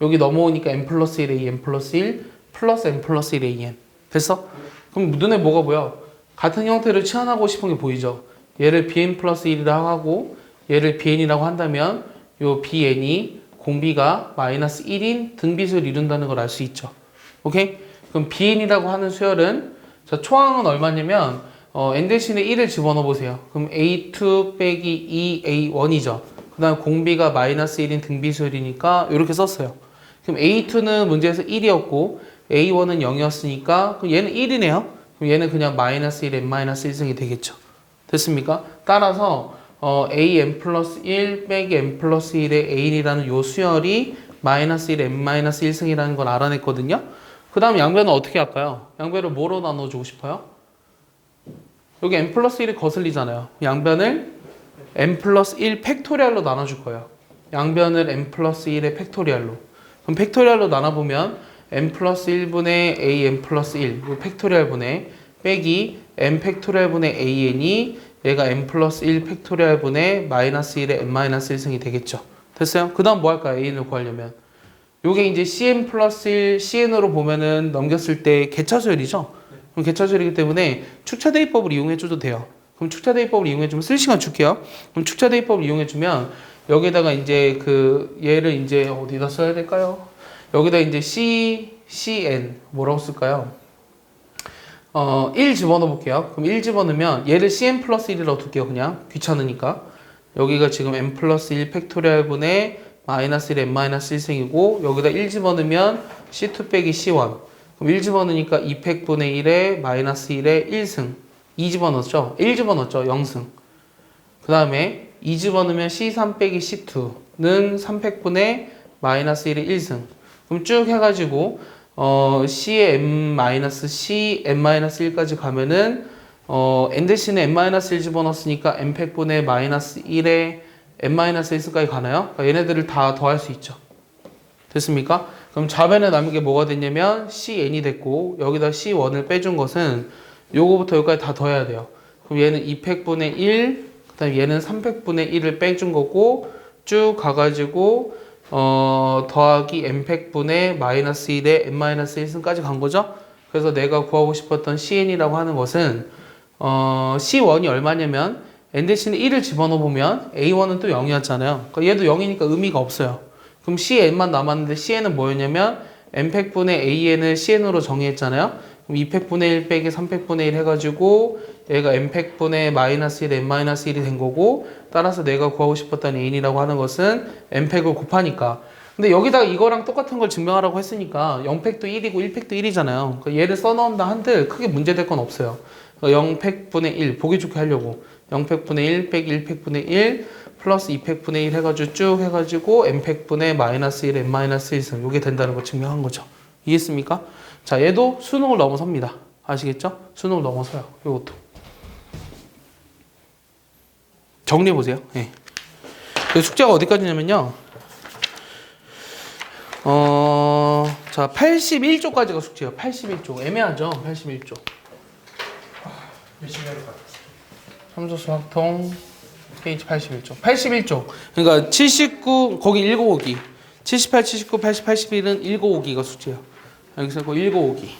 여기 넘어오니까 n 플러스 1에 2n 플러스 1 플러스 n 플러스 1에 2n. 됐어? 그럼 눈에 뭐가 보여? 같은 형태를 치환하고 싶은 게 보이죠? 얘를 bn 플러스 1이라고 하고 얘를 bn이라고 한다면 요 bn이 공비가 마이너스 1인 등비수를 이룬다는 걸 알 수 있죠. 오케이? 그럼 bn이라고 하는 수열은 자, 초항은 얼마냐면 n 대신에 1을 집어넣어 보세요. 그럼 a2 빼기 2a1이죠. 그 다음 공비가 마이너스 1인 등비수열이니까 이렇게 썼어요. 그럼 a2는 문제에서 1이었고 a1은 0이었으니까 그럼 얘는 1이네요. 그럼 얘는 그냥 마이너스 1 n-1승이 되겠죠. 됐습니까? 따라서 an 플러스 1 빼기 n 플러스 1의 a이라는 요 수열이 마이너스 1 n-1승이라는 걸 알아냈거든요. 그 다음 양변은 어떻게 할까요? 양변을 뭐로 나눠주고 싶어요? 여기 n 플러스 1이 거슬리잖아요. 양변을 n 플러스 1 팩토리얼로 나눠줄 거예요. 양변을 n 플러스 1의 팩토리얼로. 그럼 팩토리얼로 나눠보면 n 플러스 1분의 an 플러스 1 팩토리얼 분의 빼기 n 팩토리얼 분의 an이 얘가 n 플러스 1 팩토리얼 분의 마이너스 1의 n-1승이 되겠죠. 됐어요? 그 다음 뭐 할까요? an을 구하려면. 요게 이제 cn 플러스 1 cn으로 보면은 넘겼을 때 개차수열이죠? 그럼 개차수열이기 때문에 축차대입법을 이용해줘도 돼요. 그럼 축차대입법을 이용해주면 쓸 시간 줄게요. 그럼 축차대입법을 이용해주면 여기다가 이제 얘를 이제 어디다 써야 될까요? 여기다 이제 cn 뭐라고 쓸까요? 1 집어넣어 볼게요. 그럼 1 집어넣으면 얘를 cn 플러스 1이라고 둘게요. 그냥 귀찮으니까. 여기가 지금 n 플러스 1 팩토리얼 분의 마이너스 1 n-1승이고 여기다 1 집어넣으면 c2 빼기 c1 그럼 1 집어넣으니까 2 팩분의 1에 마이너스 1에 1승 2 집어넣었죠? 1 집어넣었죠? 0승 그 다음에 2 집어넣으면 c3 빼기 c2는 3팩분의 마이너스 1에 1승 그럼 쭉 해가지고 c의 n-c n-1까지 가면은 n 대신에 n-1 집어넣었으니까 n팩분의 마이너스 1에 n-1승까지 가나요? 그러니까 얘네들을 다 더할 수 있죠. 됐습니까? 그럼 좌변에 남은 게 뭐가 됐냐면 cn이 됐고 여기다 c1을 빼준 것은 요거부터 여기까지 다 더해야 돼요. 그럼 얘는 2팩분의 1, 그 다음에 얘는 3팩분의 1을 빼준 거고 쭉 가가지고 더하기 n팩분의 마이너스 1에 n-1승까지 간 거죠. 그래서 내가 구하고 싶었던 cn이라고 하는 것은 c1이 얼마냐면 n 대신에 1을 집어넣어 보면 a1은 또 0이었잖아요. 그러니까 얘도 0이니까 의미가 없어요. 그럼 cn만 남았는데 cn은 뭐였냐면 n팩분의 an을 cn으로 정의했잖아요. 그럼 2팩분의 1 빼기 3팩분의 1 해가지고 얘가 n팩분의 마이너스 1 n-1이 된 거고 따라서 내가 구하고 싶었던 n이라고 하는 것은 n팩을 곱하니까 근데 여기다가 이거랑 똑같은 걸 증명하라고 했으니까 0팩도 1이고 1팩도 1이잖아요. 그러니까 얘를 써넣는다 한들 크게 문제될 건 없어요. 0팩분의 1 보기 좋게 하려고 0팩분의 1 빼기 1팩분의 1 플러스 2팩분의 1 해가지고 쭉 해가지고 n팩분의 마이너스 1 n-1승 이게 된다는 거 증명한 거죠. 이해했습니까? 자 얘도 수능을 넘어섭니다. 아시겠죠? 수능을 넘어서요. 이것도 정리해보세요. 예. 숙제가 어디까지냐면요 자 81쪽까지가 숙제예요. 81쪽 애매하죠? 81쪽 열심히 하는 것 같아요. 함수 수학통 페이지 81쪽 81쪽 그러니까 79 거기 읽어오기 78, 79, 80, 81은 읽어오기가 숙제예요. 여기서 그 읽어오기